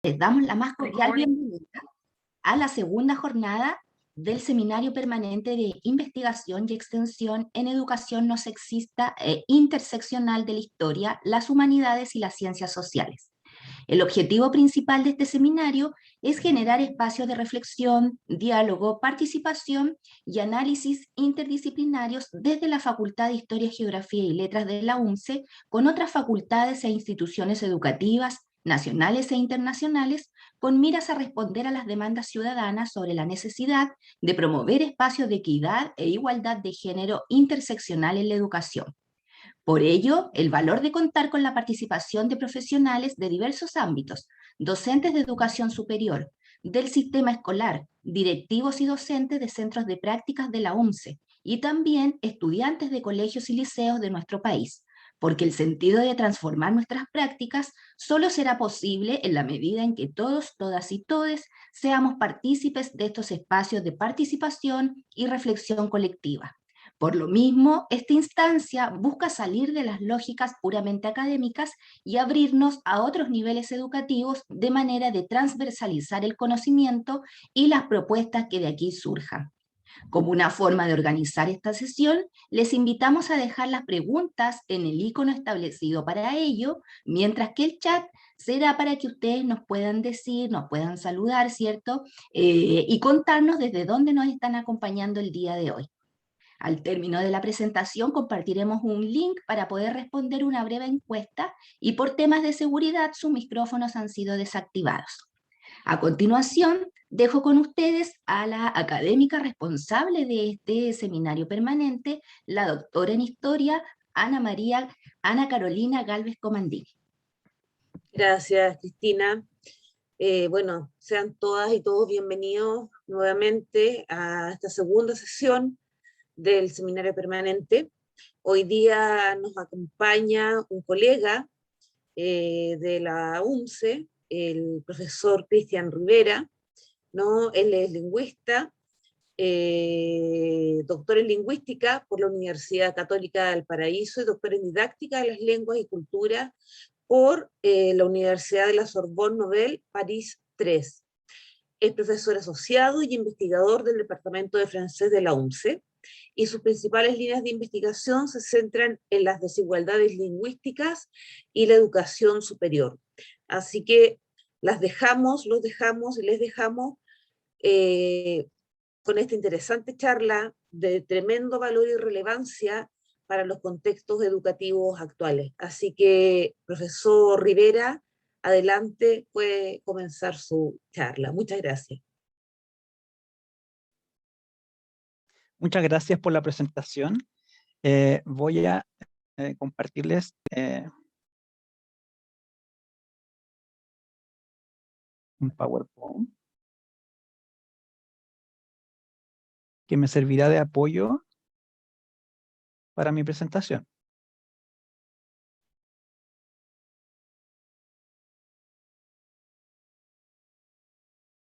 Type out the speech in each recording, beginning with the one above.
Les damos la más cordial bienvenida a la segunda jornada del Seminario Permanente de Investigación y Extensión en Educación No Sexista e Interseccional de la Historia, las Humanidades y las Ciencias Sociales. El objetivo principal de este seminario es generar espacios de reflexión, diálogo, participación y análisis interdisciplinarios desde la Facultad de Historia, Geografía y Letras de la UNCE con otras facultades e instituciones educativas nacionales e internacionales, con miras a responder a las demandas ciudadanas sobre la necesidad de promover espacios de equidad e igualdad de género interseccional en la educación. Por ello, el valor de contar con la participación de profesionales de diversos ámbitos, docentes de educación superior, del sistema escolar, directivos y docentes de centros de prácticas de la UNCE y también estudiantes de colegios y liceos de nuestro país, porque el sentido de transformar nuestras prácticas solo será posible en la medida en que todos, todas y todes seamos partícipes de estos espacios de participación y reflexión colectiva. Por lo mismo, esta instancia busca salir de las lógicas puramente académicas y abrirnos a otros niveles educativos de manera de transversalizar el conocimiento y las propuestas que de aquí surjan. Como una forma de organizar esta sesión, les invitamos a dejar las preguntas en el icono establecido para ello, mientras que el chat será para que ustedes nos puedan decir, nos puedan saludar, ¿cierto? Y contarnos desde dónde nos están acompañando el día de hoy. Al término de la presentación compartiremos un link para poder responder una breve encuesta y por temas de seguridad sus micrófonos han sido desactivados. A continuación, dejo con ustedes a la académica responsable de este seminario permanente, la doctora en Historia, Ana Carolina Galvez Comandini. Gracias, Cristina. Bueno, sean todas y todos bienvenidos nuevamente a esta segunda sesión del seminario permanente. Hoy día nos acompaña un colega de la UNCE, el profesor Cristian Rivera, ¿no? Él es lingüista, doctor en lingüística por la Universidad Católica de Valparaíso y doctor en didáctica de las lenguas y culturas por la Universidad de la Sorbonne Nouvelle, París 3. Es profesor asociado y investigador del Departamento de Francés de la UNCE, y sus principales líneas de investigación se centran en las desigualdades lingüísticas y la educación superior. Así que los dejamos y les dejamos con esta interesante charla de tremendo valor y relevancia para los contextos educativos actuales. Así que, profesor Rivera, adelante, puede comenzar su charla. Muchas gracias. Muchas gracias por la presentación. Voy a compartirles un PowerPoint que me servirá de apoyo para mi presentación.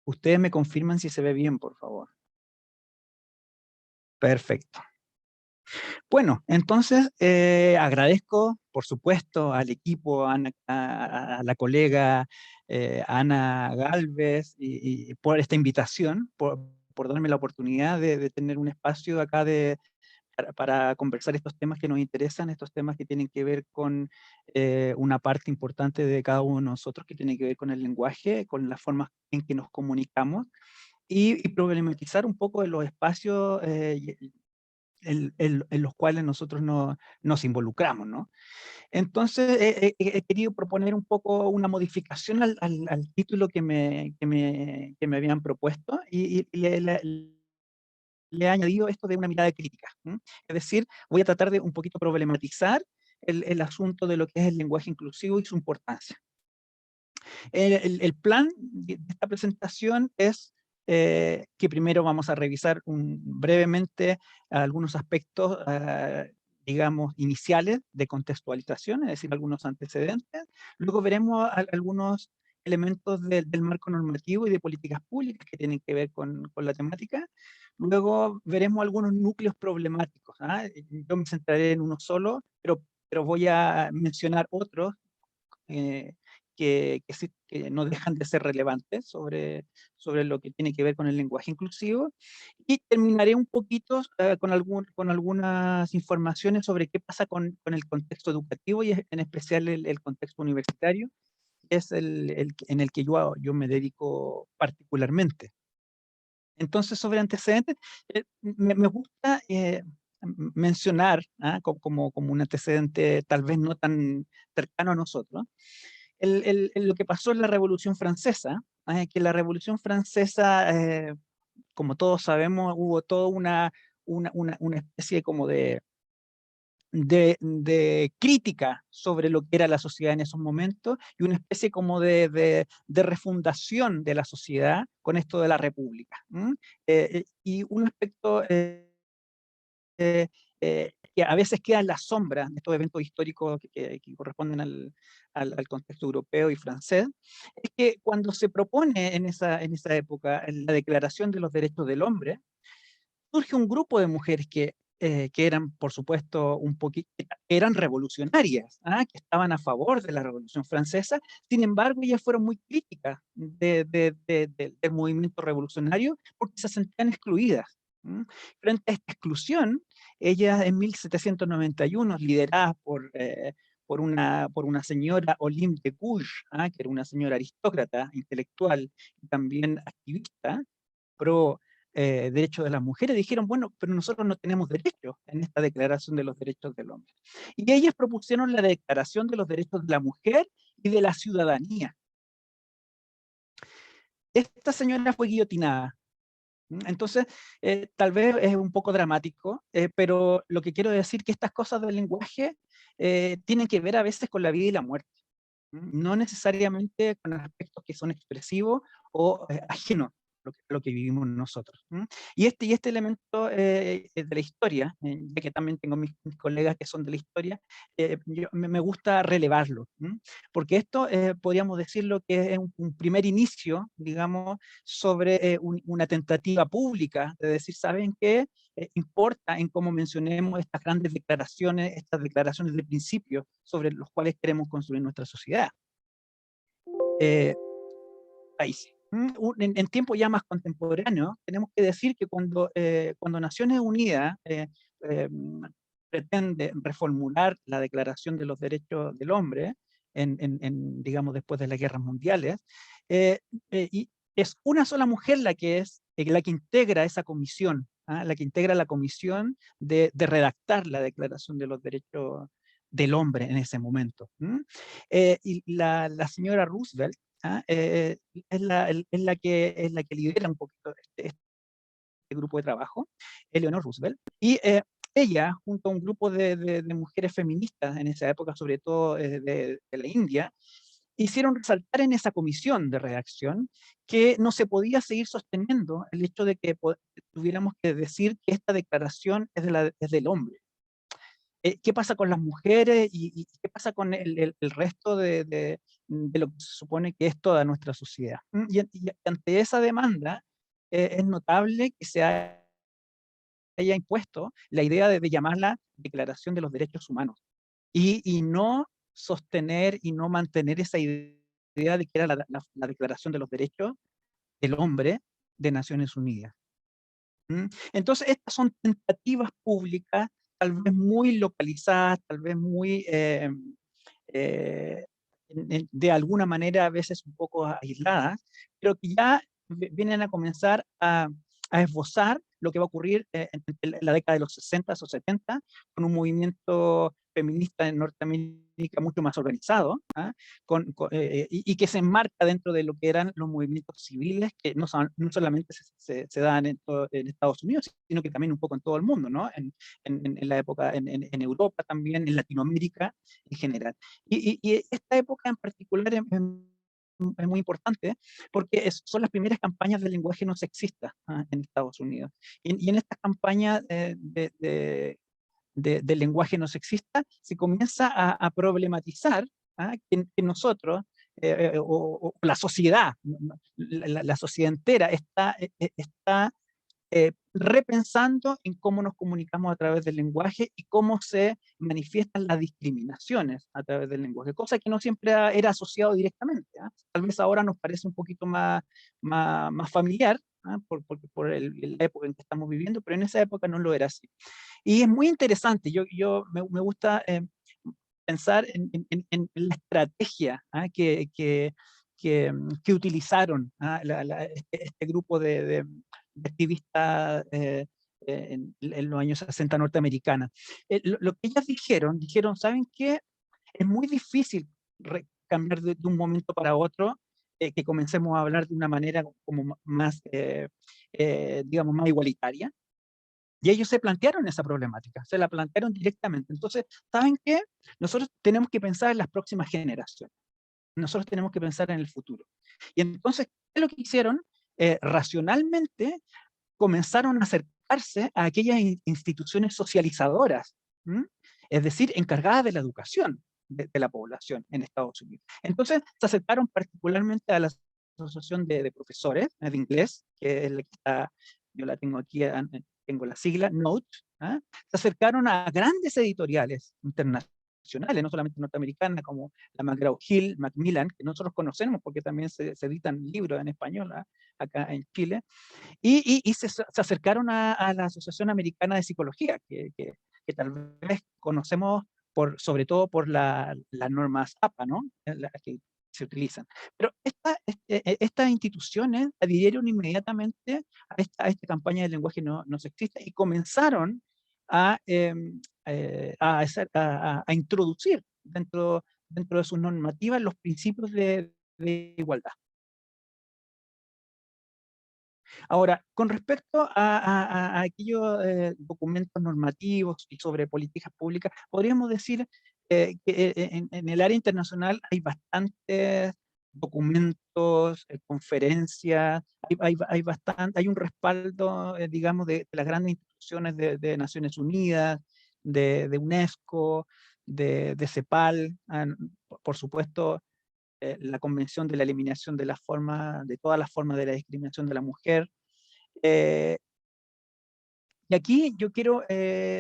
Ustedes me confirman si se ve bien, por favor. Perfecto. Bueno, entonces agradezco, por supuesto, al equipo, a la colega Ana Galvez, y por esta invitación, por darme la oportunidad de tener un espacio acá para conversar estos temas que nos interesan, estos temas que tienen que ver con una parte importante de cada uno de nosotros, que tiene que ver con el lenguaje, con las formas en que nos comunicamos, y problematizar un poco de los espacios en los cuales nosotros nos involucramos, ¿no? Entonces, he querido proponer un poco una modificación al título que me habían propuesto, y le he añadido esto de una mirada crítica. Es decir, voy a tratar de un poquito problematizar el asunto de lo que es el lenguaje inclusivo y su importancia. El plan de esta presentación es que primero vamos a revisar brevemente algunos aspectos, digamos, iniciales de contextualización, es decir, algunos antecedentes. Luego veremos algunos elementos del marco normativo y de políticas públicas que tienen que ver con la temática. Luego veremos algunos núcleos problemáticos. Yo me centraré en uno solo, pero voy a mencionar otros que no dejan de ser relevantes sobre lo que tiene que ver con el lenguaje inclusivo. Y terminaré un poquito con algunas informaciones sobre qué pasa con el contexto educativo y en especial el contexto universitario, que es en el que yo me dedico particularmente. Entonces, sobre antecedentes, me gusta mencionar como un antecedente tal vez no tan cercano a nosotros, lo que pasó en la Revolución Francesa, que la Revolución Francesa, como todos sabemos, hubo toda una especie como de crítica sobre lo que era la sociedad en esos momentos y una especie como de refundación de la sociedad con esto de la república. Y un aspecto que a veces queda en la sombra de estos eventos históricos que corresponden al contexto europeo y francés, es que cuando se propone en esa época la Declaración de los Derechos del Hombre, surge un grupo de mujeres que eran, por supuesto, eran revolucionarias, que estaban a favor de la Revolución Francesa. Sin embargo, ellas fueron muy críticas del movimiento revolucionario porque se sentían excluidas. Frente a esta exclusión, ellas en 1791, lideradas por una señora Olympe de Gouges, que era una señora aristócrata, intelectual y también activista, pro derechos de las mujeres, dijeron, bueno, pero nosotros no tenemos derechos en esta Declaración de los Derechos del Hombre. Y ellas propusieron la Declaración de los Derechos de la Mujer y de la Ciudadanía. Esta señora fue guillotinada. Entonces, tal vez es un poco dramático, pero lo que quiero decir es que estas cosas del lenguaje tienen que ver a veces con la vida y la muerte. No necesariamente con aspectos que son expresivos o ajenos a lo que vivimos nosotros. Y este elemento de la historia, ya que también tengo mis colegas que son de la historia, me gusta relevarlo, porque esto podríamos decirlo que es un primer inicio, digamos, sobre una tentativa pública de decir, ¿saben qué? Importa en cómo mencionemos estas grandes declaraciones, estas declaraciones de principio sobre los cuales queremos construir nuestra sociedad. País. En tiempo ya más contemporáneo, tenemos que decir que cuando Naciones Unidas pretende reformular la Declaración de los Derechos del Hombre, digamos, después de las guerras mundiales, y es una sola mujer la que integra esa comisión, la que integra la comisión de redactar la Declaración de los Derechos del Hombre en ese momento. Y la señora Roosevelt es la que lidera un poquito este grupo de trabajo, Eleanor Roosevelt, y ella, junto a un grupo de mujeres feministas en esa época, sobre todo de la India, hicieron resaltar en esa comisión de redacción que no se podía seguir sosteniendo el hecho de que tuviéramos que decir que esta declaración es del hombre. ¿Qué pasa con las mujeres y qué pasa con el resto de lo que se supone que es toda nuestra sociedad? Y ante esa demanda, es notable que se haya impuesto la idea de llamarla Declaración de los Derechos Humanos y no sostener y no mantener esa idea de que era la Declaración de los Derechos del Hombre de Naciones Unidas. Entonces, estas son tentativas públicas, tal vez muy localizadas, tal vez muy, eh, de alguna manera a veces un poco aisladas, pero que ya vienen a comenzar a esbozar lo que va a ocurrir en la década de los 60 o 70, con un movimiento feminista en Norteamérica mucho más organizado, y que se enmarca dentro de lo que eran los movimientos civiles que no solamente se dan en Estados Unidos, sino que también un poco en todo el mundo, ¿no? En la época, en Europa también, en Latinoamérica en general. Y esta época en particular es muy importante porque son las primeras campañas de lenguaje no sexista en Estados Unidos. Y en estas campañas de lenguaje no sexista se comienza a problematizar que nosotros, o la sociedad, la sociedad entera está repensando en cómo nos comunicamos a través del lenguaje y cómo se manifiestan las discriminaciones a través del lenguaje, cosa que no siempre era asociado directamente. Tal vez ahora nos parece un poquito más familiar, por la época en que estamos viviendo, pero en esa época no lo era así. Y es muy interesante, me gusta pensar en la estrategia que utilizaron este grupo de activistas en los años 60 norteamericanas. Lo que ellas dijeron, ¿saben qué? Es muy difícil cambiar de un momento para otro, que comencemos a hablar de una manera como más, digamos, más igualitaria. Y ellos se plantearon esa problemática, se la plantearon directamente. Entonces, ¿saben qué? Nosotros tenemos que pensar en las próximas generaciones. Nosotros tenemos que pensar en el futuro. Y entonces, ¿qué es lo que hicieron? Racionalmente, comenzaron a acercarse a aquellas instituciones socializadoras, ¿m? Es decir, encargadas de la educación de la población en Estados Unidos. Entonces, se acercaron particularmente a la Asociación de Profesores de Inglés, que es la que está, yo la tengo aquí, tengo la sigla, NOTE. Se acercaron a grandes editoriales internacionales, no solamente norteamericanas, como la McGraw-Hill, Macmillan, que nosotros conocemos porque también se editan libros en español acá en Chile, y se acercaron a la Asociación Americana de Psicología, que tal vez conocemos sobre todo por las normas APA, ¿no? Las que se utilizan. Pero estas instituciones adhirieron inmediatamente a esta campaña del lenguaje no sexista y comenzaron a introducir dentro de sus normativas los principios de igualdad. Ahora, con respecto a aquellos documentos normativos y sobre políticas públicas, podríamos decir que en el área internacional hay bastantes documentos, conferencias, hay un respaldo, digamos, de las grandes instituciones de Naciones Unidas, de UNESCO, de CEPAL, por supuesto, la Convención de la Eliminación de todas las formas de la discriminación de la mujer. eh, y aquí yo quiero,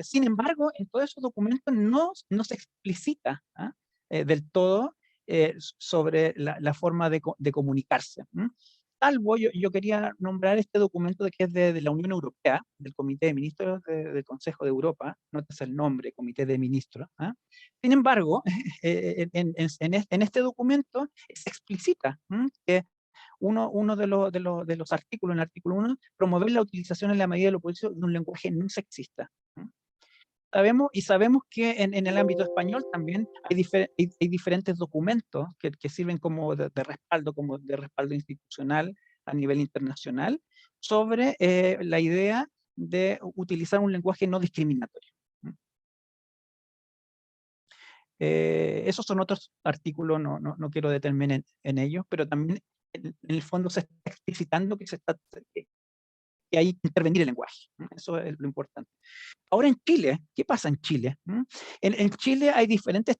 sin embargo, en todos esos documentos no se explicita del todo sobre la forma de comunicarse. Salvo, yo quería nombrar este documento que es de la Unión Europea, del Comité de Ministros del Consejo de Europa, notas el nombre, Comité de Ministros. Sin embargo, en este documento se explicita que uno de los artículos, en el artículo 1, promover la utilización en la medida de lo posible de un lenguaje no sexista. Sabemos que en el ámbito español también hay diferentes documentos que sirven como de respaldo institucional a nivel internacional sobre la idea de utilizar un lenguaje no discriminatorio. Esos son otros artículos, no quiero detenerme en ellos, pero también en el fondo se está explicitando que hay que intervenir el lenguaje. Eso es lo importante. Ahora en Chile, ¿qué pasa en Chile? En Chile hay diferentes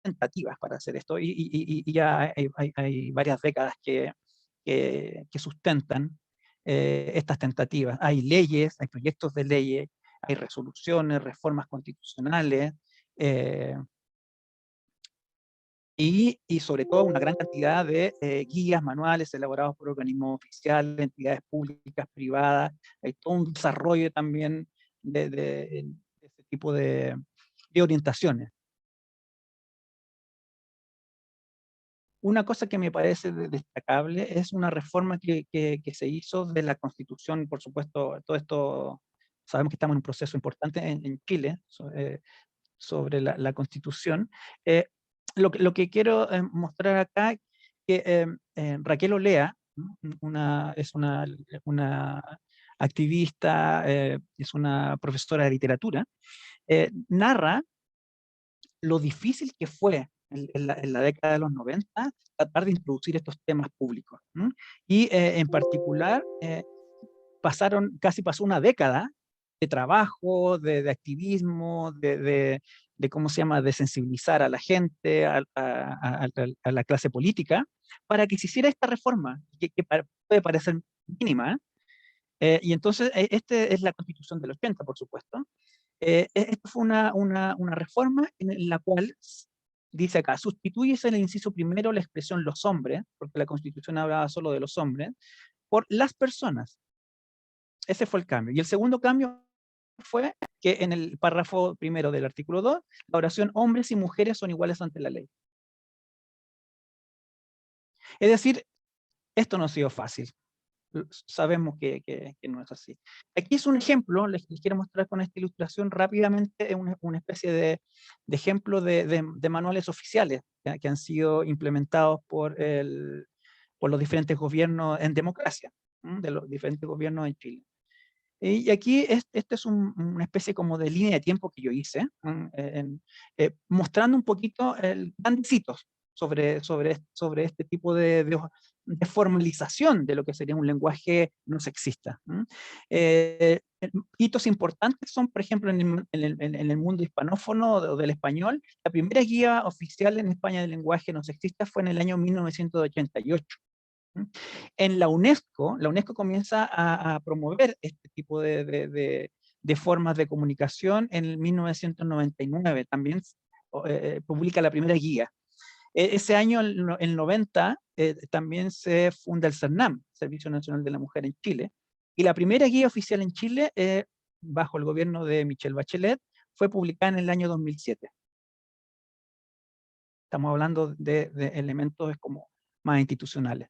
tentativas para hacer esto y ya hay varias décadas que sustentan estas tentativas. Hay leyes, hay proyectos de leyes, hay resoluciones, reformas constitucionales, y sobre todo una gran cantidad de guías, manuales elaborados por organismos oficiales, entidades públicas, privadas. Hay todo un desarrollo también de este tipo de orientaciones. Una cosa que me parece destacable es una reforma que se hizo de la Constitución, por supuesto, todo esto, sabemos que estamos en un proceso importante en Chile sobre la Constitución. Lo que quiero mostrar acá, que Raquel Olea, es una activista, es una profesora de literatura, narra lo difícil que fue en la década de los 90 tratar de introducir estos temas públicos. Y en particular, casi pasó una década de trabajo, de activismo, ¿cómo se llama?, de sensibilizar a la gente, a la clase política, para que se hiciera esta reforma, que puede parecer mínima, Y entonces, esta es la Constitución del 80, por supuesto. Esto fue una reforma en la cual dice acá, sustituyese en el inciso primero la expresión los hombres, porque la Constitución hablaba solo de los hombres, por las personas. Ese fue el cambio. Y el segundo cambio fue que en el párrafo primero del artículo 2, la oración hombres y mujeres son iguales ante la ley. Es decir, esto no ha sido fácil. Sabemos que no es así. Aquí es un ejemplo, les quiero mostrar con esta ilustración rápidamente una especie de ejemplo de manuales oficiales que han sido implementados por los diferentes gobiernos en democracia, de los diferentes gobiernos en Chile. Y aquí esta es una especie como de línea de tiempo que yo hice, mostrando un poquito grandecitos sobre este tipo de formalización de lo que sería un lenguaje no sexista. Hitos importantes son, por ejemplo, en el mundo hispanófono o del español, la primera guía oficial en España del lenguaje no sexista fue en el año 1988. En la UNESCO comienza a promover este tipo de formas de comunicación en el 1999. También publica la primera guía. Ese año, el 90, también se funda el CERNAM, Servicio Nacional de la Mujer en Chile, y la primera guía oficial en Chile, bajo el gobierno de Michelle Bachelet, fue publicada en el año 2007. Estamos hablando de elementos como más institucionales.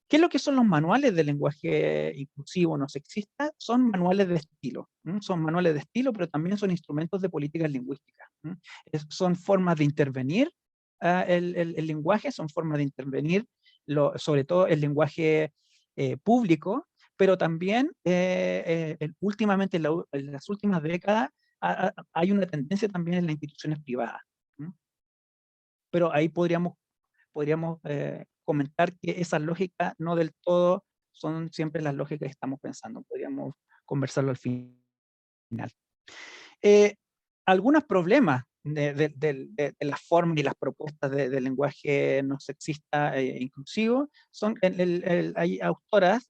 ¿Qué es lo que son los manuales de lenguaje inclusivo no sexista? Son manuales de estilo. Son manuales de estilo, pero también son instrumentos de políticas lingüísticas. Son formas de intervenir el lenguaje, son formas de intervenir sobre todo el lenguaje público, pero también últimamente, en las últimas décadas, hay una tendencia también en las instituciones privadas. Pero ahí podríamos comentar que esas lógicas no del todo son siempre las lógicas que estamos pensando. Podríamos conversarlo al final. Algunos problemas de las formas y las propuestas de lenguaje no sexista e inclusivo son, hay autoras,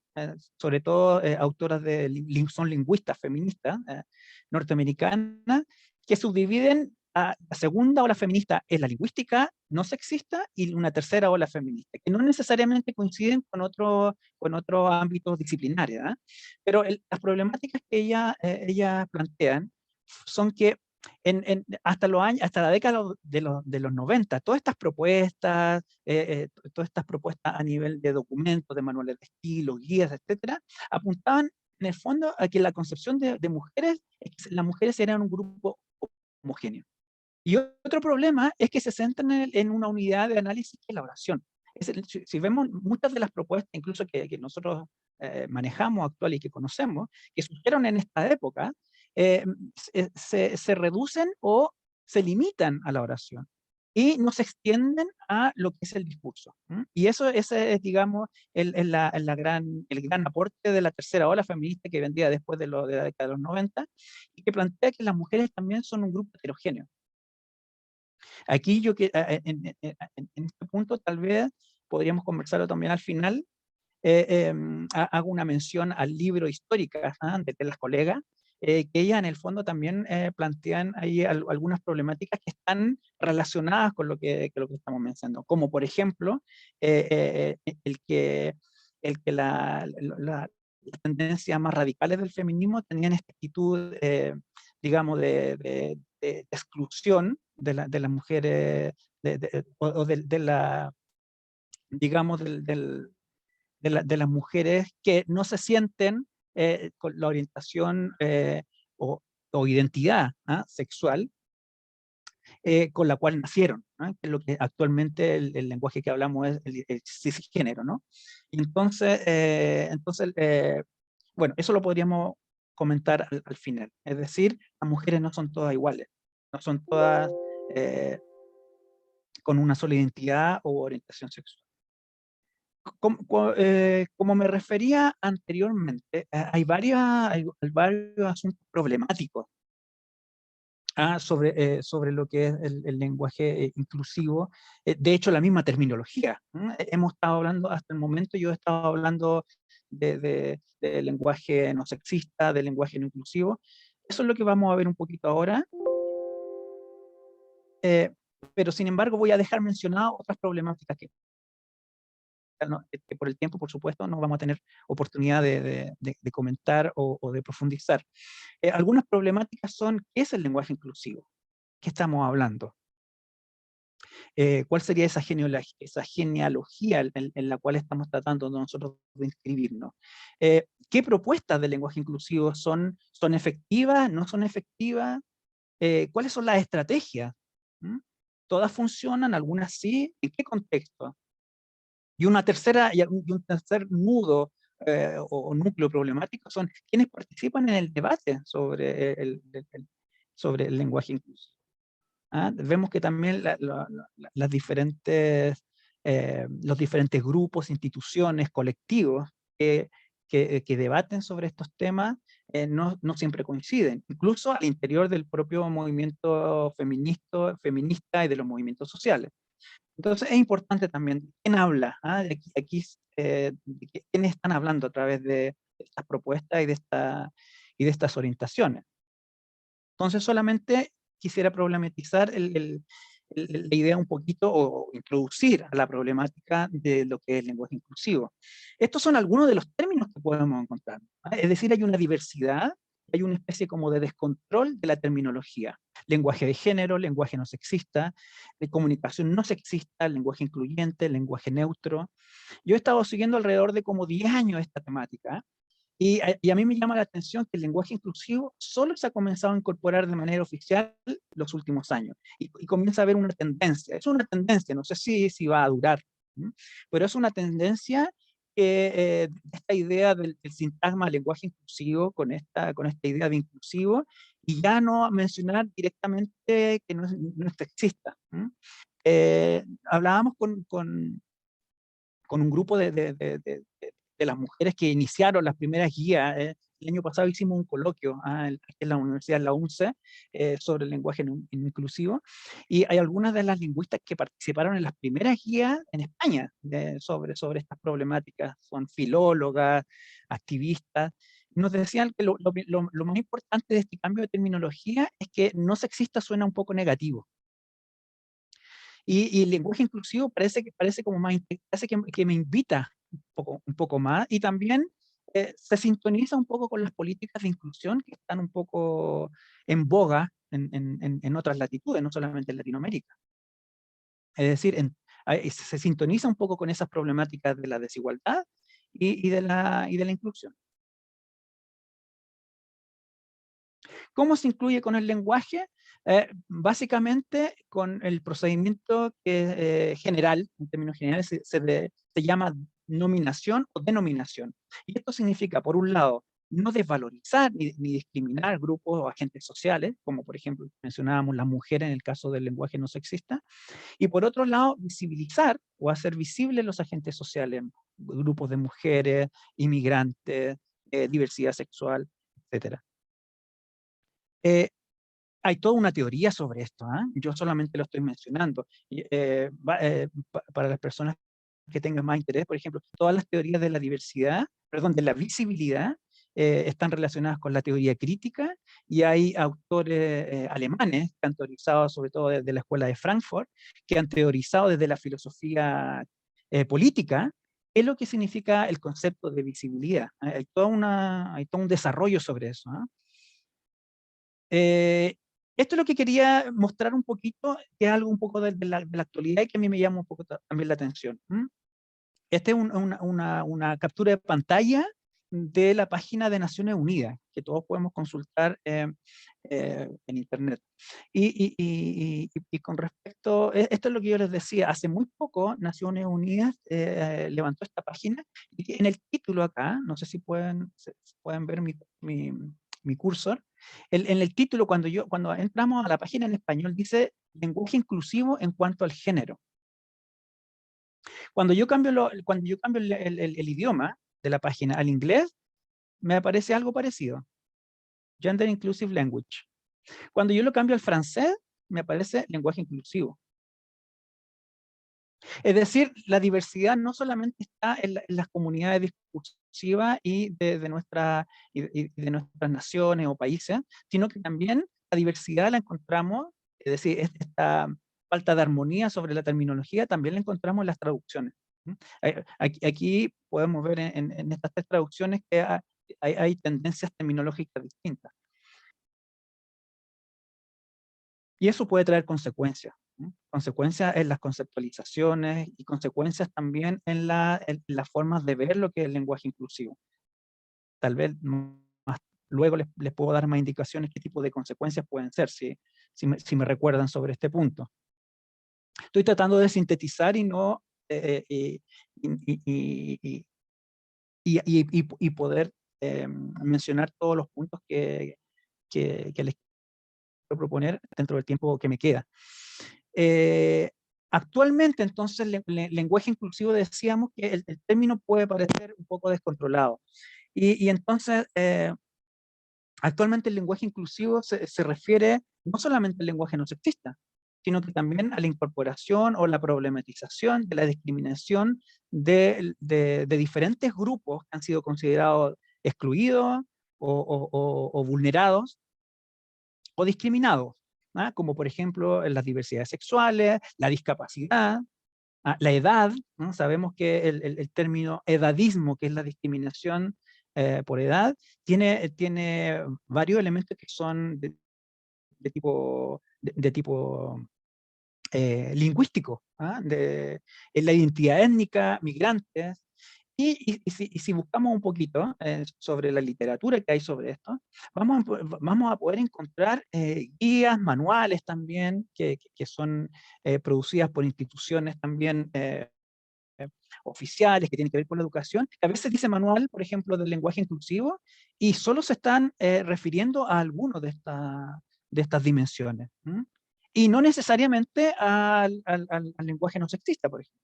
sobre todo autoras son lingüistas feministas norteamericanas, que subdividen a la segunda ola feminista en la lingüística no sexista y una tercera ola feminista, que no necesariamente coinciden con otros ámbitos disciplinarios, pero las problemáticas que ellas plantean son que hasta la década de los 90, todas estas propuestas a nivel de documentos, de manuales de estilo, guías, etcétera, apuntaban en el fondo a que la concepción de mujeres, es que las mujeres eran un grupo homogéneo. Y otro problema es que se centran en una unidad de análisis que es la oración. Si vemos muchas de las propuestas, incluso que nosotros manejamos actual y que conocemos, que surgieron en esta época, se reducen o se limitan a la oración y no se extienden a lo que es el discurso. Y ese es, digamos, el gran aporte de la tercera ola feminista que vendría después de la década de los 90 y que plantea que las mujeres también son un grupo heterogéneo. Aquí en este punto tal vez podríamos conversarlo también al final. Hago una mención al libro Históricas de las colegas, que ellas en el fondo también plantean ahí algunas problemáticas que están relacionadas con lo que estamos mencionando, como por ejemplo el que las tendencias más radicales del feminismo tenían esta actitud, digamos, de exclusión de las mujeres, digamos, de las mujeres que no se sienten con la orientación o identidad sexual con la cual nacieron, que es lo que actualmente el lenguaje que hablamos es el cisgénero, ¿no? Y entonces bueno, eso lo podríamos comentar al final. Es decir, las mujeres no son todas iguales, no son todas con una sola identidad o orientación sexual. Como me refería anteriormente, hay varios asuntos problemáticos sobre lo que es el lenguaje inclusivo. De hecho, la misma terminología. Hemos estado hablando, hasta el momento yo he estado hablando de lenguaje no sexista, de lenguaje no inclusivo. Eso es lo que vamos a ver un poquito ahora. Pero sin embargo voy a dejar mencionadas otras problemáticas que por el tiempo, por supuesto, no vamos a tener oportunidad de comentar o de profundizar. Algunas problemáticas son: ¿qué es el lenguaje inclusivo? ¿Qué estamos hablando? ¿Cuál sería esa genealogía en la cual estamos tratando nosotros de inscribirnos? ¿Qué propuestas de lenguaje inclusivo son efectivas, no son efectivas? ¿Cuáles son las estrategias? ¿Mm? ¿Todas funcionan? ¿Algunas sí? ¿En qué contexto? Y un tercer nudo o núcleo problemático son quienes participan en el debate sobre el lenguaje inclusivo. Vemos que también los diferentes grupos, instituciones, colectivos que debaten sobre estos temas no siempre coinciden, incluso al interior del propio movimiento feminista y de los movimientos sociales. Entonces es importante también quién habla, quiénes están hablando a través de estas propuestas y de estas orientaciones. Entonces solamente quisiera problematizar la idea un poquito, o introducir a la problemática de lo que es el lenguaje inclusivo. Estos son algunos de los términos que podemos encontrar. Es decir, hay una diversidad, hay una especie como de descontrol de la terminología. Lenguaje de género, lenguaje no sexista, de comunicación no sexista, lenguaje incluyente, lenguaje neutro. Yo he estado siguiendo alrededor de como 10 años esta temática, y a mí me llama la atención que el lenguaje inclusivo solo se ha comenzado a incorporar de manera oficial los últimos años, y comienza a haber una tendencia. Es una tendencia, no sé si va a durar, pero es una tendencia que esta idea del sintagma lenguaje inclusivo con esta idea de inclusivo, y ya no mencionar directamente que no es sexista. Hablábamos con un grupo de las mujeres que iniciaron las primeras guías. El año pasado hicimos un coloquio aquí en la Universidad de la UNCE sobre el lenguaje inclusivo, y hay algunas de las lingüistas que participaron en las primeras guías en España sobre estas problemáticas. Son filólogas, activistas. Nos decían que lo más importante de este cambio de terminología es que no sexista suena un poco negativo. Y el lenguaje inclusivo parece como más, parece que me invita un poco más, y también se sintoniza un poco con las políticas de inclusión que están un poco en boga en otras latitudes, no solamente en Latinoamérica. Es decir, se sintoniza un poco con esas problemáticas de la desigualdad y de la inclusión. ¿Cómo se incluye con el lenguaje? Básicamente con el procedimiento general, en términos generales, se llama nominación o denominación. Y esto significa, por un lado, no desvalorizar ni discriminar grupos o agentes sociales, como por ejemplo mencionábamos las mujeres en el caso del lenguaje no sexista, y por otro lado, visibilizar o hacer visibles los agentes sociales, grupos de mujeres, inmigrantes, diversidad sexual, etcétera. Hay toda una teoría sobre esto, yo solamente lo estoy mencionando. Para las personas que tengan más interés, por ejemplo, todas las teorías de la diversidad, perdón, de la visibilidad, están relacionadas con la teoría crítica, y hay autores alemanes que han teorizado, sobre todo desde la escuela de Frankfurt, que han teorizado desde la filosofía política qué es lo que significa el concepto de visibilidad. Hay todo un desarrollo sobre eso. Esto es lo que quería mostrar un poquito, que es algo un poco de la actualidad y que a mí me llama un poco también la atención. Esta es una captura de pantalla de la página de Naciones Unidas, que todos podemos consultar en internet. Y con respecto, esto es lo que yo les decía, hace muy poco Naciones Unidas levantó esta página, y en el título acá, no sé si pueden ver mi cursor, en el título, cuando entramos a la página en español, dice lenguaje inclusivo en cuanto al género. Cuando yo cambio el idioma de la página al inglés, me aparece algo parecido. Gender Inclusive Language. Cuando yo lo cambio al francés, me aparece lenguaje inclusivo. Es decir, la diversidad no solamente está en las comunidades discursivas y de nuestras naciones o países, sino que también la diversidad la encontramos, es decir, esta falta de armonía sobre la terminología también la encontramos en las traducciones. ¿Mm? Aquí podemos ver en estas tres traducciones que hay tendencias terminológicas distintas. Y eso puede traer consecuencias, ¿no? Consecuencias en las conceptualizaciones y consecuencias también en las formas de ver lo que es el lenguaje inclusivo. Tal vez más luego les puedo dar más indicaciones qué tipo de consecuencias pueden ser, si me recuerdan sobre este punto. Estoy tratando de sintetizar y no y poder mencionar todos los puntos que les proponer dentro del tiempo que me queda. Actualmente, entonces, lenguaje inclusivo decíamos que el término puede parecer un poco descontrolado. Y entonces, actualmente el lenguaje inclusivo se refiere no solamente al lenguaje no sexista, sino que también a la incorporación o la problematización de la discriminación de diferentes grupos que han sido considerados excluidos o vulnerados o discriminados, ¿ah? Como por ejemplo en las diversidades sexuales, la discapacidad, la edad, ¿no? Sabemos que el término edadismo, que es la discriminación por edad, tiene varios elementos que son de tipo lingüístico, ¿ah? En la identidad étnica, migrantes. Si buscamos un poquito sobre la literatura que hay sobre esto, vamos a poder encontrar guías, manuales también, que son producidas por instituciones también oficiales que tienen que ver con la educación, que a veces dice manual, por ejemplo, del lenguaje inclusivo, y solo se están refiriendo a algunos de estas dimensiones. ¿M? Y no necesariamente al lenguaje no sexista, por ejemplo.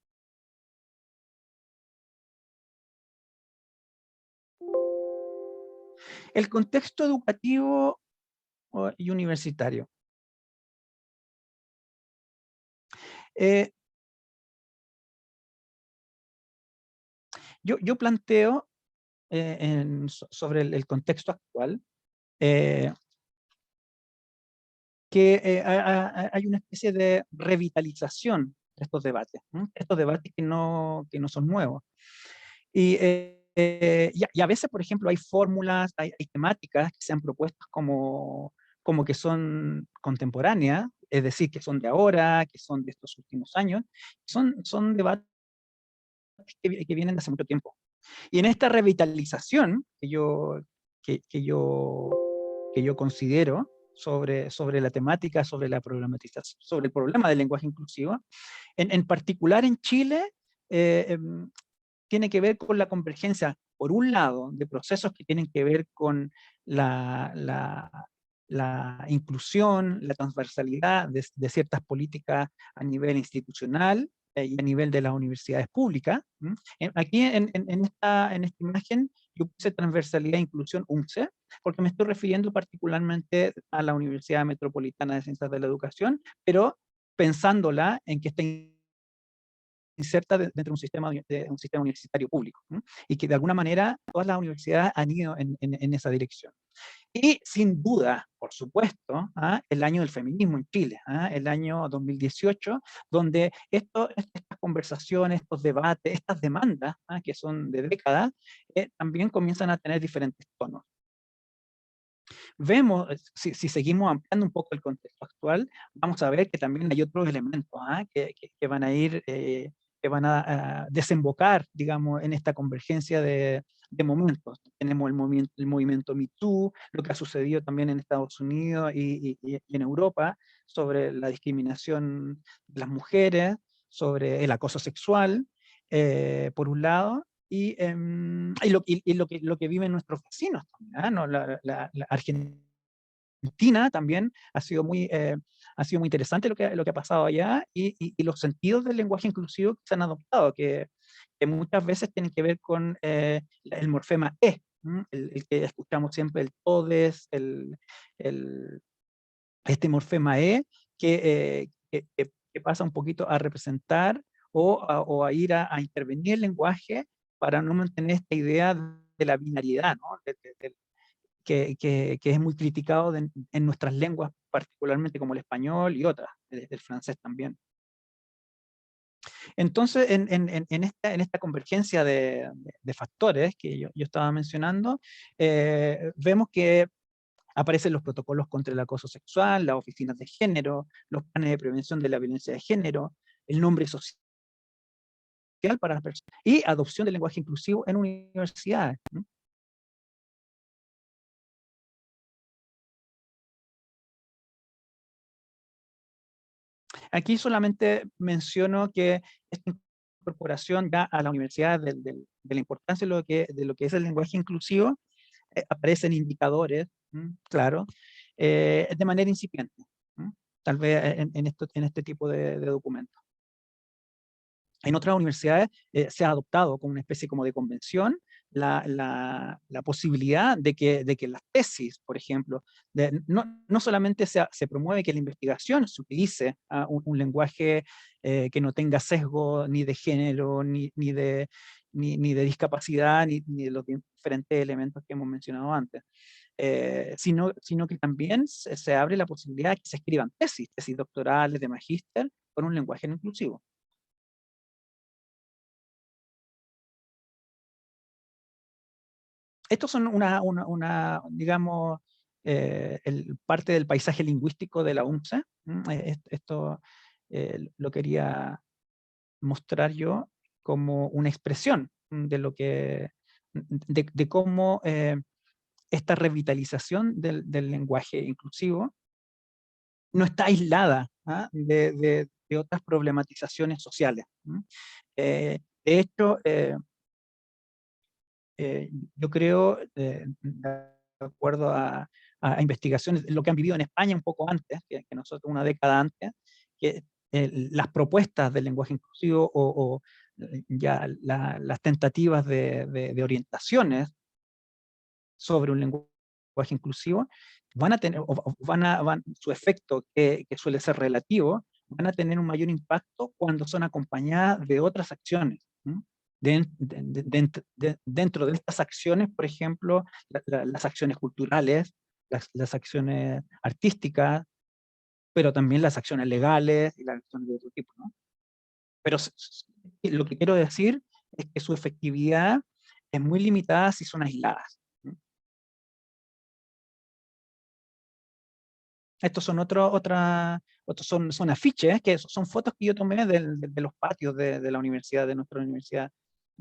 El contexto educativo y universitario. Eh, yo planteo sobre el contexto actual eh, que hay una especie de revitalización de estos debates, ¿no? Estos debates que no son nuevos. Y a veces, por ejemplo, hay fórmulas, hay temáticas que se han propuesto como que son contemporáneas, es decir, que son de ahora, que son de estos últimos años, son debates que vienen de hace mucho tiempo. Y en esta revitalización que yo considero sobre la temática, sobre la problematización, sobre el problema del lenguaje inclusivo, en particular en Chile, eh, em, tiene que ver con la convergencia, por un lado, de procesos que tienen que ver con la inclusión, la transversalidad de ciertas políticas a nivel institucional y a nivel de las universidades públicas. ¿M? Aquí en esta imagen yo puse transversalidad e inclusión UNCE, porque me estoy refiriendo particularmente a la Universidad Metropolitana de Ciencias de la Educación, pero pensándola en que está inserta dentro de un sistema universitario público, ¿no? Y que de alguna manera todas las universidades han ido en esa dirección. Y sin duda, por supuesto, el año del feminismo en Chile, el año 2018, donde estas conversaciones, estos debates, estas demandas, que son de décadas, también comienzan a tener diferentes tonos. Vemos, si seguimos ampliando un poco el contexto actual, vamos a ver que también hay otros elementos que van a ir, que van a desembocar, digamos, en esta convergencia de momentos. Tenemos el movimiento Me Too, lo que ha sucedido también en Estados Unidos y en Europa sobre la discriminación de las mujeres, sobre el acoso sexual, por un lado, y lo que viven nuestros vecinos también, ¿no? La Argentina también ha sido muy interesante lo que ha pasado allá y los sentidos del lenguaje inclusivo que se han adoptado, que muchas veces tienen que ver con el morfema E, el que escuchamos siempre, el todes, el este morfema E que pasa un poquito a representar o a ir a intervenir el lenguaje para no mantener esta idea de la binariedad, ¿no? Que es muy criticado en nuestras lenguas, particularmente como el español y otras, el francés también. Entonces, en esta convergencia de factores que yo estaba mencionando, vemos que aparecen los protocolos contra el acoso sexual, las oficinas de género, los planes de prevención de la violencia de género, el nombre social para las personas y adopción del lenguaje inclusivo en universidades, ¿no? Aquí solamente menciono que esta incorporación ya a la universidad de la importancia de lo que es el lenguaje inclusivo, aparecen indicadores, claro, de manera incipiente, tal vez en este tipo de documentos. En otras universidades se ha adoptado como una especie como de convención la posibilidad de que las tesis, por ejemplo, no solamente se promueve que la investigación se utilice un lenguaje que no tenga sesgo ni de género, ni de discapacidad, ni de los diferentes elementos que hemos mencionado antes, sino que también se abre la posibilidad de que se escriban tesis doctorales de magíster con un lenguaje no inclusivo. Estos son digamos, parte del paisaje lingüístico de la UNCE. Esto lo quería mostrar yo como una expresión de cómo esta revitalización del lenguaje inclusivo no está aislada de otras problematizaciones sociales. De hecho, yo creo, de acuerdo a investigaciones, lo que han vivido en España un poco antes, que nosotros una década antes, que las propuestas del lenguaje inclusivo ya las tentativas de orientaciones sobre un lenguaje inclusivo van a tener, su efecto, que suele ser relativo, van a tener un mayor impacto cuando son acompañadas de otras acciones. Dentro de estas acciones, por ejemplo, las acciones culturales, las acciones artísticas, pero también las acciones legales y las acciones de otro tipo, ¿no? Pero lo que quiero decir es que su efectividad es muy limitada si son aisladas, ¿no? Estos son son afiches, que son fotos que yo tomé de los patios de la universidad, de nuestra universidad.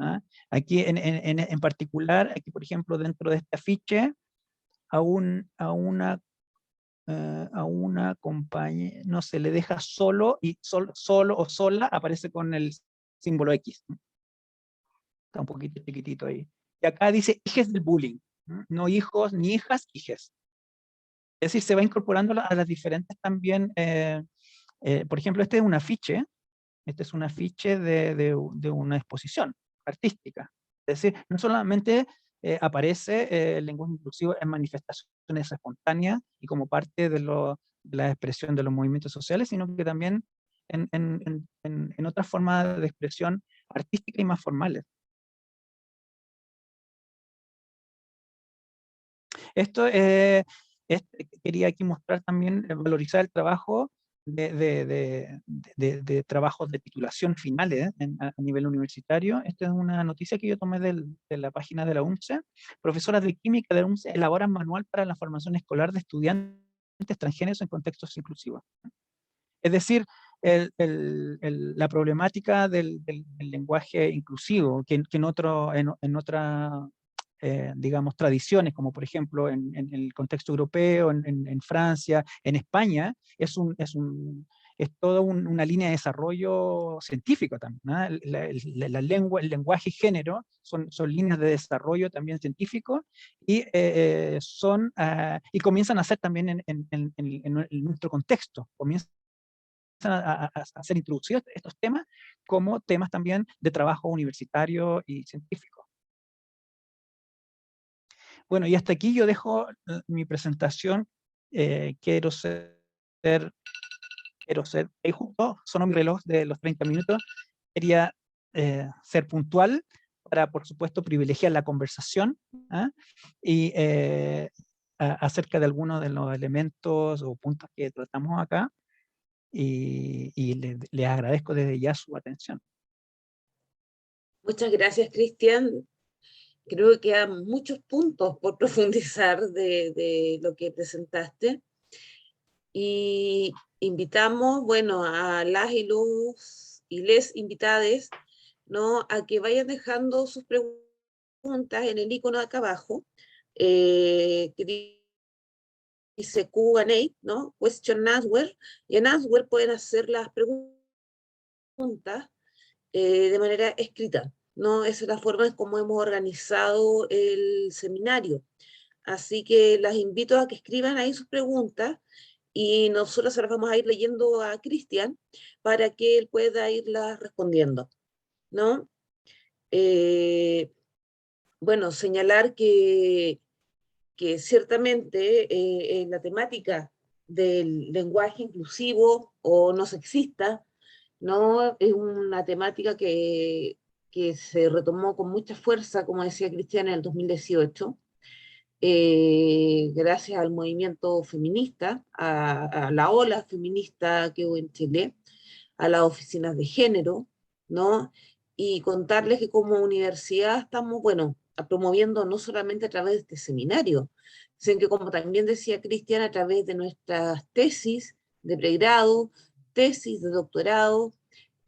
¿Ah? Aquí en particular, aquí por ejemplo, dentro de este afiche, a una compañía, no se le deja solo, y solo o sola aparece con el símbolo X, ¿no? Está un poquito chiquitito ahí. Y acá dice hijes del bullying, ¿no? No hijos ni hijas, hijes. Es decir, se va incorporando a las diferentes también, por ejemplo, este es un afiche de una exposición artística. Es decir, no solamente aparece el lenguaje inclusivo en manifestaciones espontáneas y como parte de la expresión de los movimientos sociales, sino que también en otras formas de expresión artística y más formales. Esto quería aquí mostrar también, valorizar el trabajo de trabajos de titulación finales a nivel universitario. Esta es una noticia que yo tomé de la página de la UNCE. Profesoras de química de la UNCE elaboran manual para la formación escolar de estudiantes extranjeros en contextos inclusivos. Es decir, la problemática del lenguaje inclusivo, que en otra digamos, tradiciones, como por ejemplo en el contexto europeo, en Francia, en España, es toda una línea de desarrollo científico también, ¿no? La lengua, el lenguaje y género son líneas de desarrollo también científico y, y comienzan a ser también en nuestro contexto, comienzan a ser introducidos estos temas como temas también de trabajo universitario y científico. Bueno, y hasta aquí yo dejo mi presentación. Quiero ser quiero ser, y justo sonó mi reloj de los 30 minutos, quería ser puntual para, por supuesto, privilegiar la conversación, ¿ah? Y acerca de algunos de los elementos o puntos que tratamos acá, y le agradezco desde ya su atención. Muchas gracias, Cristian. Creo que quedan muchos puntos por profundizar de lo que presentaste. Y invitamos, bueno, a las y los y les invitades, ¿no?, a que vayan dejando sus preguntas en el icono de acá abajo, que dice Q&A, ¿no? Question Answer, y en Answer pueden hacer las preguntas de manera escrita, ¿no? Esa es la forma en cómo hemos organizado el seminario. Así que las invito a que escriban ahí sus preguntas y nosotros se las vamos a ir leyendo a Cristian para que él pueda irlas respondiendo, ¿no? Bueno, señalar que ciertamente la temática del lenguaje inclusivo o no sexista, ¿no?, es una temática que se retomó con mucha fuerza, como decía Cristian, en el 2018, gracias al movimiento feminista, a la ola feminista que hubo en Chile, a las oficinas de género, ¿no? Y contarles que como universidad estamos, bueno, promoviendo no solamente a través de este seminario, sino que, como también decía Cristian, a través de nuestras tesis de pregrado, tesis de doctorado,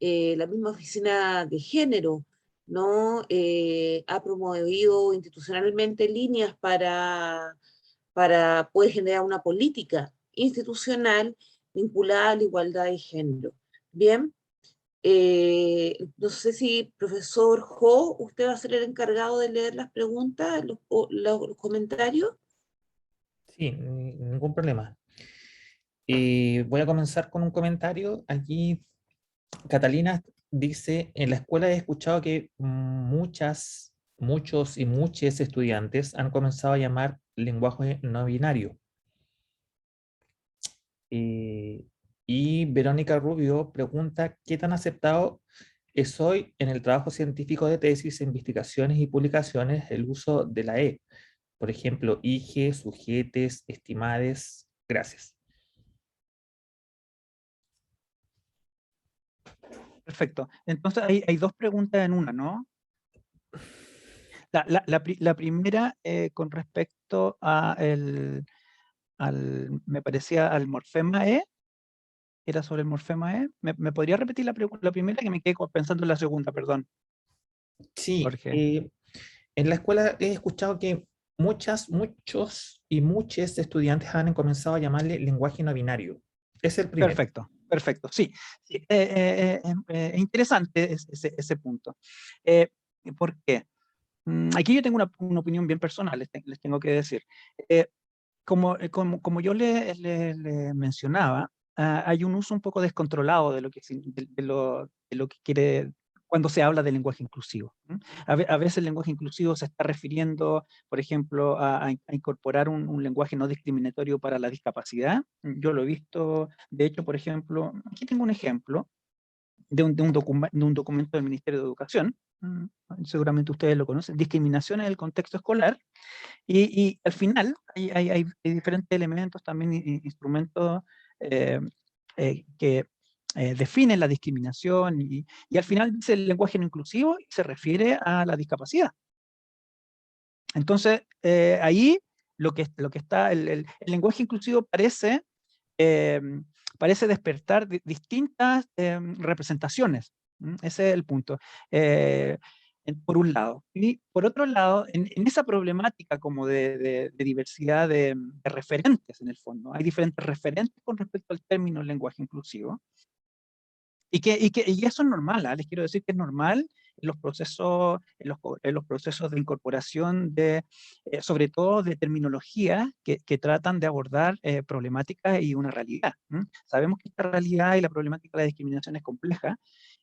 la misma oficina de género, ¿no? Ha promovido institucionalmente líneas para poder generar una política institucional vinculada a la igualdad de género. Bien, no sé si profesor Jo, usted va a ser el encargado de leer las preguntas, los comentarios. Sí, ningún problema. Voy a comenzar con un comentario. Aquí Catalina dice, en la escuela he escuchado que muchos y muchas estudiantes han comenzado a llamar lenguaje no binario. Y Verónica Rubio pregunta, ¿qué tan aceptado es hoy en el trabajo científico de tesis, investigaciones y publicaciones el uso de la E? Por ejemplo, IG, sujetes, estimades. Gracias. Perfecto. Entonces hay dos preguntas en una, ¿no? La primera, con respecto a me parecía al morfema E, era sobre el morfema E. ¿Me podría repetir la primera, que me quedé pensando en la segunda, perdón, Sí, Jorge? en la escuela he escuchado que muchos y muchas estudiantes han comenzado a llamarle lenguaje no binario. Es el primero. Perfecto, perfecto, sí. Sí, interesante ese punto. ¿Por qué? Aquí yo tengo una opinión bien personal, les tengo que decir. Como yo le mencionaba, hay un uso un poco descontrolado de lo que, de lo que quiere cuando se habla de lenguaje inclusivo. A veces el lenguaje inclusivo se está refiriendo, por ejemplo, a incorporar un lenguaje no discriminatorio para la discapacidad. Yo lo he visto, de hecho, por ejemplo, aquí tengo un ejemplo de un documento del Ministerio de Educación. Seguramente ustedes lo conocen, discriminación en el contexto escolar, y al final hay diferentes elementos, también instrumentos eh, que definen la discriminación, y al final dice el lenguaje no inclusivo y se refiere a la discapacidad. Entonces, ahí lo que está, el lenguaje inclusivo eh, parece despertar distintas representaciones. Ese es el punto. Por un lado. Y por otro lado, en esa problemática como de diversidad de referentes, en el fondo, hay diferentes referentes con respecto al término lenguaje inclusivo. Y eso es normal, les quiero decir que es normal en los procesos, en los procesos de incorporación sobre todo de terminología que tratan de abordar problemáticas y una realidad. Sabemos que esta realidad y la problemática de la discriminación es compleja,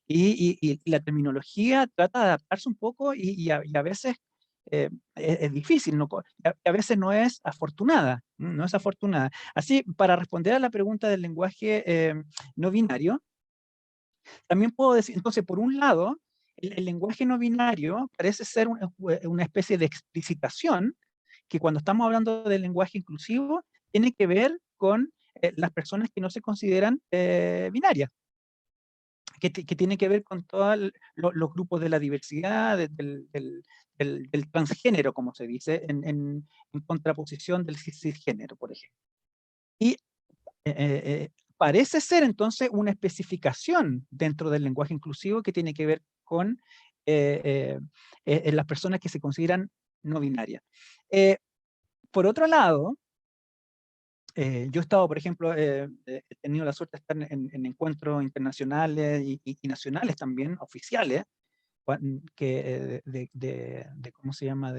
y la terminología trata de adaptarse un poco, y a veces es difícil, ¿no? A veces no es afortunada, no es afortunada. Así, para responder a la pregunta del lenguaje no binario, también puedo decir, entonces, por un lado, el lenguaje no binario parece ser una especie de explicitación que cuando estamos hablando del lenguaje inclusivo, tiene que ver con las personas que no se consideran binarias, que tiene que ver con todos los grupos de la diversidad, del transgénero, como se dice, en contraposición del cisgénero, por ejemplo. Y parece ser entonces una especificación dentro del lenguaje inclusivo que tiene que ver con las personas que se consideran no binarias. Por otro lado, yo he estado, por ejemplo, he tenido la suerte de estar en encuentros internacionales y nacionales también, oficiales, ¿cómo se llama?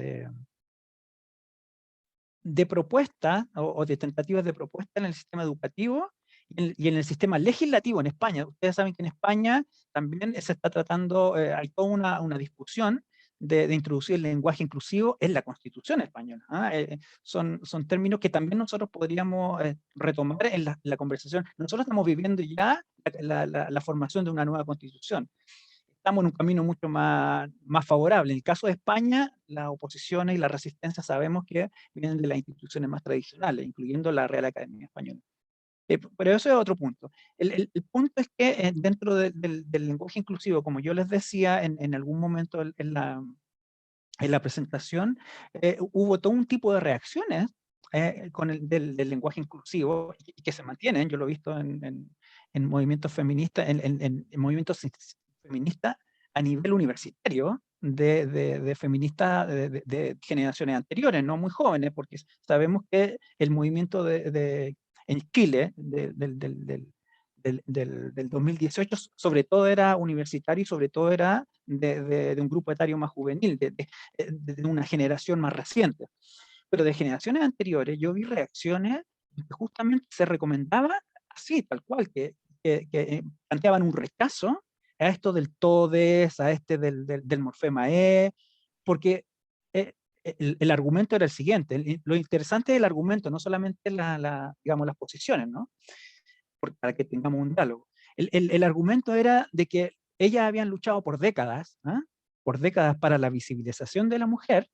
De propuestas o de tentativas de propuesta en el sistema educativo y en el sistema legislativo en España. Ustedes saben que en España también se está tratando, hay toda una discusión de introducir el lenguaje inclusivo en la Constitución española. Son términos que también nosotros podríamos retomar en la conversación. Nosotros estamos viviendo ya la formación de una nueva Constitución. Estamos en un camino mucho más favorable. En el caso de España, las oposiciones y la resistencia sabemos que vienen de las instituciones más tradicionales, incluyendo la Real Academia Española. Pero eso es otro punto. El punto es que dentro del lenguaje inclusivo, como yo les decía en algún momento en la presentación, hubo todo un tipo de reacciones con del lenguaje inclusivo y que se mantienen. Yo lo he visto en movimientos feministas, en movimientos feministas a nivel universitario, de feministas de generaciones anteriores, no muy jóvenes, porque sabemos que el movimiento en Chile del 2018, sobre todo era universitario y sobre todo era de un grupo etario más juvenil, de una generación más reciente. Pero de generaciones anteriores yo vi reacciones que justamente se recomendaba así, tal cual, que planteaban un rechazo a esto del todes, a este del morfema E, porque el argumento era el siguiente. Lo interesante del argumento, no solamente digamos, las posiciones, ¿no? Para que tengamos un diálogo. El argumento era de que ellas habían luchado por décadas, por décadas para la visibilización de la mujer,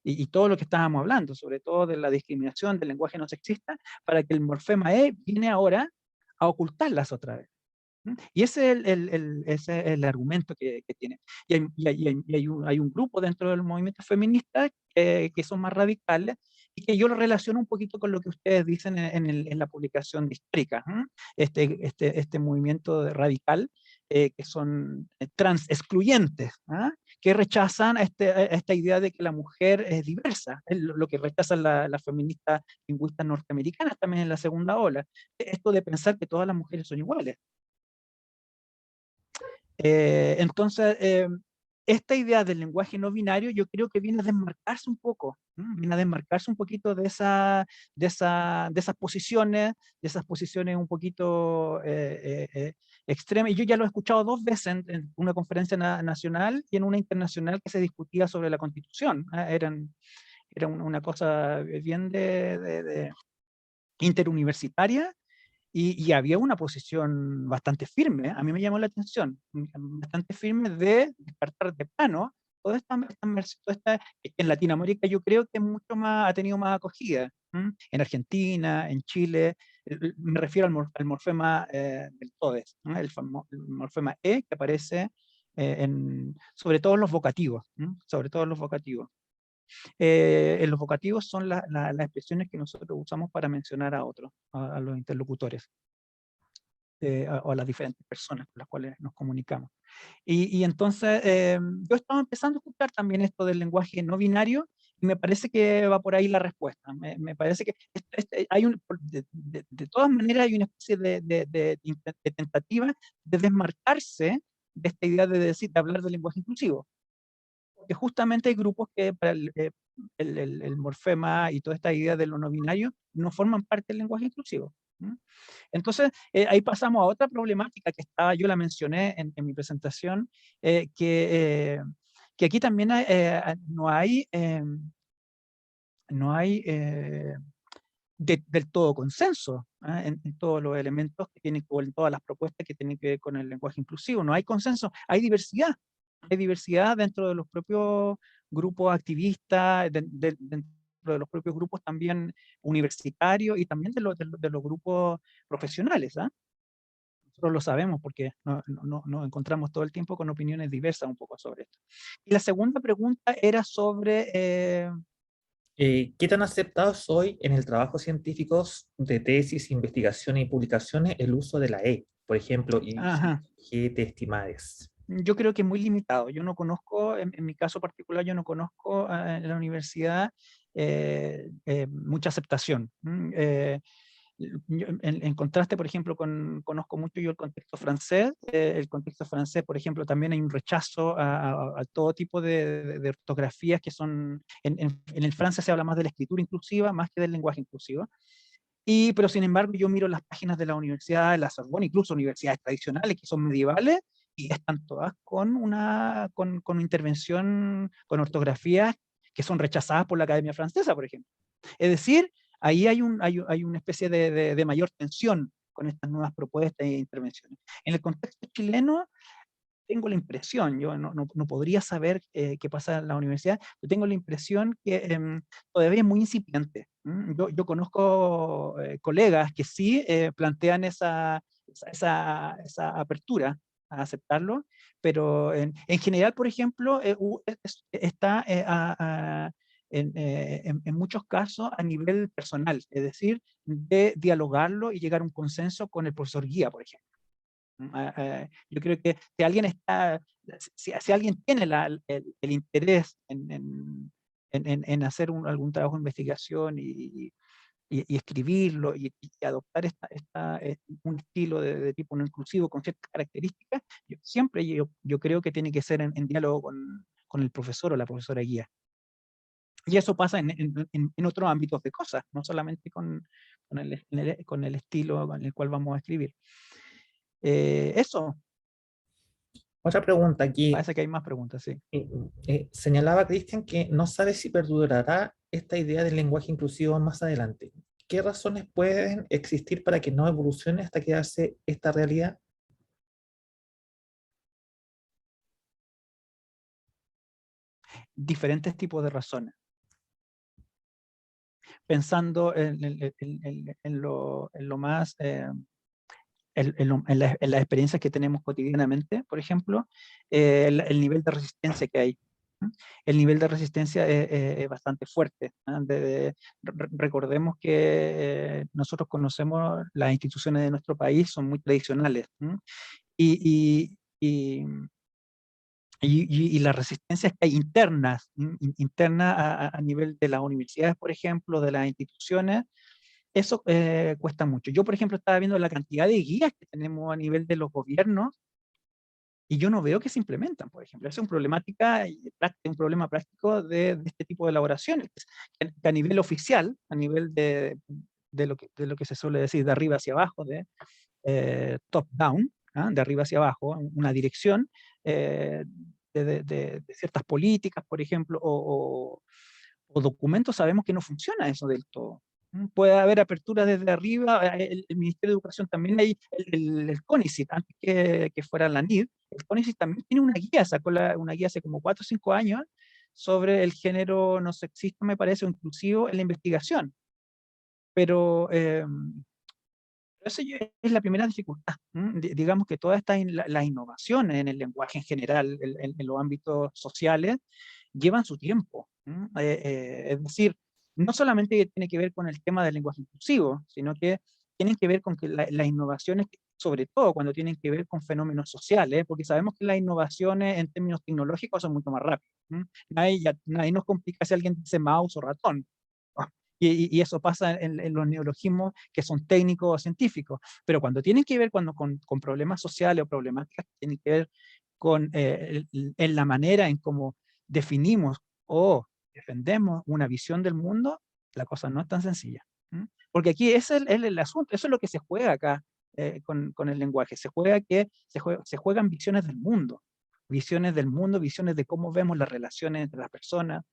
y todo lo que estábamos hablando, sobre todo de la discriminación, del lenguaje no sexista, para que el morfema E viene ahora a ocultarlas otra vez. Y ese es ese es el argumento que tiene. Hay un grupo dentro del movimiento feminista que son más radicales y que yo lo relaciono un poquito con lo que ustedes dicen en la publicación de Histórica. Este movimiento radical que son trans excluyentes, que rechazan esta idea de que la mujer es diversa, es lo que rechazan las feministas lingüistas norteamericanas también en la segunda ola. Esto de pensar que todas las mujeres son iguales. Entonces, esta idea del lenguaje no binario yo creo que viene a desmarcarse un poco, viene a desmarcarse un poquito de esas posiciones un poquito extremas. Y yo ya lo he escuchado 2 veces en una conferencia nacional y en una internacional que se discutía sobre la Constitución. Era una cosa bien de interuniversitaria. Y había una posición bastante firme, a mí me llamó la atención, bastante firme de descartar de plano toda que en Latinoamérica yo creo que ha tenido más acogida, en Argentina, en Chile, me refiero al morfema del todes, el morfema E que aparece sobre todo en los vocativos, sobre todo en los vocativos. En los vocativos son las expresiones que nosotros usamos para mencionar a otros, a los interlocutores, o a las diferentes personas con las cuales nos comunicamos. Y entonces yo estaba empezando a escuchar también esto del lenguaje no binario y me parece que va por ahí la respuesta. Me parece que de todas maneras hay una especie de tentativa de desmarcarse de esta idea de hablar del lenguaje inclusivo. Que justamente hay grupos que para el morfema y toda esta idea de lo no binario no forman parte del lenguaje inclusivo. Entonces, ahí pasamos a otra problemática que yo la mencioné en mi presentación, que aquí también no hay del todo consenso, en todos los elementos que tienen, o en todas las propuestas que tienen que ver con el lenguaje inclusivo. No hay consenso, hay diversidad. Hay diversidad dentro de los propios grupos activistas, dentro de los propios grupos también universitarios y también de los grupos profesionales. Nosotros lo sabemos porque nos encontramos todo el tiempo con opiniones diversas un poco sobre esto. Y la segunda pregunta era sobre... ¿Qué tan aceptado es hoy en el trabajo científico de tesis, investigaciones y publicaciones el uso de la E? Por ejemplo, ajá, te estimades. yo creo que es muy limitado. Yo no conozco, en mi caso particular, yo no conozco en la universidad mucha aceptación. En contraste, por ejemplo, conozco mucho yo el contexto francés. El contexto francés, por ejemplo, también hay un rechazo a todo tipo de ortografías que son... En el francés se habla más de la escritura inclusiva más que del lenguaje inclusivo. Pero sin embargo, yo miro las páginas de la universidad de la Sorbonne, incluso universidades tradicionales que son medievales, y están todas con intervención, con ortografías que son rechazadas por la Academia Francesa, por ejemplo. Es decir, ahí hay una especie de mayor tensión con estas nuevas propuestas e intervenciones. En el contexto chileno, tengo la impresión, yo no podría saber qué pasa en la universidad, pero tengo la impresión que todavía es muy incipiente. Yo conozco colegas que sí plantean esa apertura a aceptarlo, pero en general, por ejemplo, está en muchos casos a nivel personal, es decir, de dialogarlo y llegar a un consenso con el profesor guía, por ejemplo. Yo creo que si alguien si alguien tiene el interés en hacer algún trabajo de investigación y escribirlo y adoptar un estilo de tipo no inclusivo con ciertas características, yo creo que tiene que ser en diálogo con el profesor o la profesora guía. Y eso pasa en otros ámbitos de cosas, no solamente con el estilo con el cual vamos a escribir. Eso, Otra pregunta aquí. parece que hay más preguntas, sí. Señalaba Cristian que no sabe si perdurará esta idea del lenguaje inclusivo más adelante. ¿Qué razones pueden existir para que no evolucione hasta quedarse esta realidad? Diferentes tipos de razones. Pensando en lo más, en las experiencias que tenemos cotidianamente, por ejemplo, el nivel de resistencia que hay. El nivel de resistencia es bastante fuerte. Recordemos que nosotros conocemos las instituciones de nuestro país, son muy tradicionales. Y, y, y las resistencias que hay internas a nivel de las universidades, por ejemplo, de las instituciones, eso cuesta mucho. Yo, por ejemplo, estaba viendo la cantidad de guías que tenemos a nivel de los gobiernos y yo no veo que se implementan, por ejemplo. Es un problema práctico de este tipo de elaboraciones, que a nivel oficial, a nivel de lo que se suele decir de arriba hacia abajo, de top down, de arriba hacia abajo, una dirección eh, de ciertas políticas, por ejemplo, o documentos, sabemos que no funciona eso del todo. Puede haber apertura desde arriba, el Ministerio de Educación también hay, el CONICYT, antes que fuera la NID, el CONICYT también tiene una guía, sacó una guía hace como 4 o 5 años sobre el género no sexista, me parece, o inclusivo en la investigación. Pero esa es la primera dificultad. Digamos que todas las innovaciones en el lenguaje en general, en los ámbitos sociales, llevan su tiempo. Es decir, no solamente tiene que ver con el tema del lenguaje inclusivo, sino que tienen que ver con que las innovaciones, sobre todo cuando tienen que ver con fenómenos sociales, porque sabemos que las innovaciones en términos tecnológicos son mucho más rápidas. Nadie nos complica si alguien dice mouse o ratón. Y eso pasa en los neologismos que son técnicos o científicos, pero cuando tienen que ver con problemas sociales o problemáticas que tienen que ver con en la manera en cómo definimos o defendemos una visión del mundo, la cosa no es tan sencilla. Porque aquí es el asunto, eso es lo que se juega acá con el lenguaje, se juegan visiones del mundo. visiones del mundo, visiones de cómo vemos las relaciones entre las personas.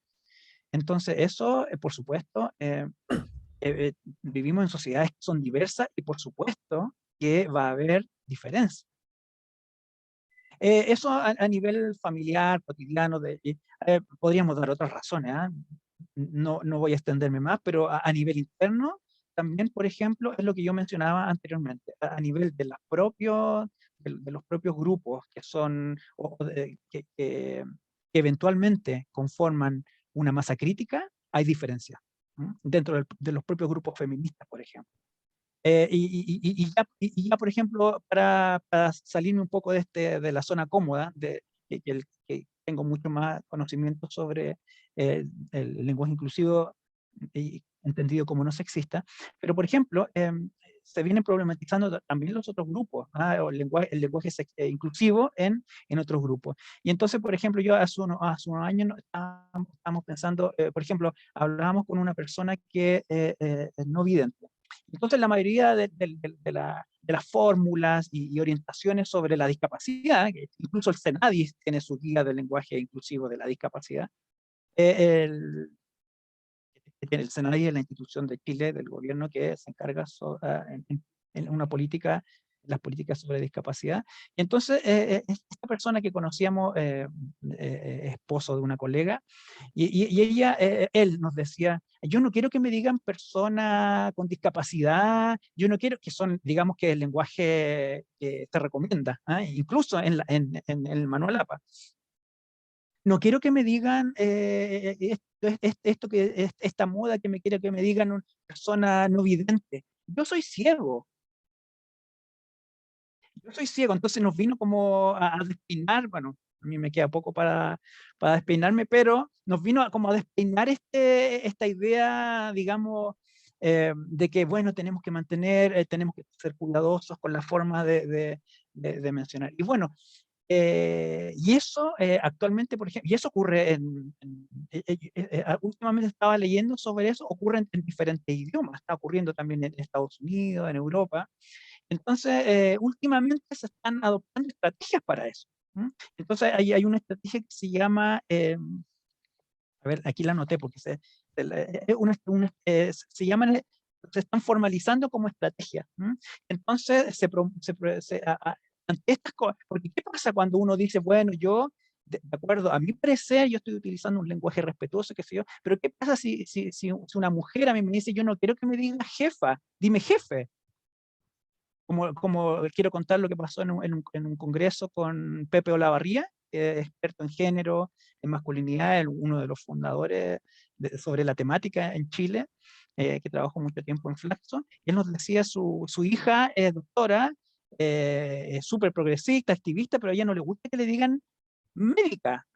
Entonces eso, por supuesto, vivimos en sociedades que son diversas y por supuesto que va a haber diferencias. Eso a nivel familiar, cotidiano, podríamos dar otras razones, ¿ah? No voy a extenderme más, pero a nivel interno, también, por ejemplo, es lo que yo mencionaba anteriormente, a nivel de, de los propios grupos que son, que eventualmente conforman una masa crítica, hay diferencias dentro de los propios grupos feministas, por ejemplo. Y ya, por ejemplo, para salirme un poco de la zona cómoda, que tengo mucho más conocimiento sobre el lenguaje inclusivo, entendido como no sexista, pero por ejemplo, se vienen problematizando también los otros grupos, o el lenguaje inclusivo en otros grupos. Y entonces, por ejemplo, yo hace unos años estábamos pensando, por ejemplo, hablábamos con una persona que es no vidente. Entonces, la mayoría de las fórmulas y orientaciones sobre la discapacidad, incluso el CENADIS tiene su guía del lenguaje inclusivo de la discapacidad, el CENADIS es la institución de Chile, del gobierno, que se encarga en una política, las políticas sobre discapacidad. Y entonces, esta persona que conocíamos, esposo de una colega, y él nos decía, yo no quiero que me digan persona con discapacidad, yo no quiero, que son, digamos, que el lenguaje que se recomienda, incluso en el manual APA. No quiero que me digan esta moda que me quiere que me digan una persona no vidente. Yo soy ciego. Yo soy ciego, entonces nos vino como a despeinar, bueno, a mí me queda poco para despeinarme, pero nos vino como a despeinar esta idea, digamos, de que, bueno, tenemos que mantener, tenemos que ser cuidadosos con la forma de mencionar. Y bueno, y eso actualmente, por ejemplo, y eso ocurre últimamente estaba leyendo sobre eso, ocurre en diferentes idiomas, está ocurriendo también en Estados Unidos, en Europa. Entonces, últimamente se están adoptando estrategias para eso. Entonces, hay una estrategia que se llama, a ver, aquí la anoté porque se llaman, se están formalizando como estrategia. Entonces, ante estas cosas, porque ¿qué pasa cuando uno dice, bueno, yo, de acuerdo, a mi parecer, yo estoy utilizando un lenguaje respetuoso, qué sé yo, pero ¿qué pasa si una mujer a mí me dice, yo no quiero que me diga jefa, dime jefe? Como quiero contar lo que pasó en un congreso con Pepe Olavarría, que es experto en género, en masculinidad, uno de los fundadores sobre la temática en Chile, que trabajó mucho tiempo en Flaxo, y él nos decía, su hija es doctora, es súper progresista, activista, pero a ella no le gusta que le digan médica.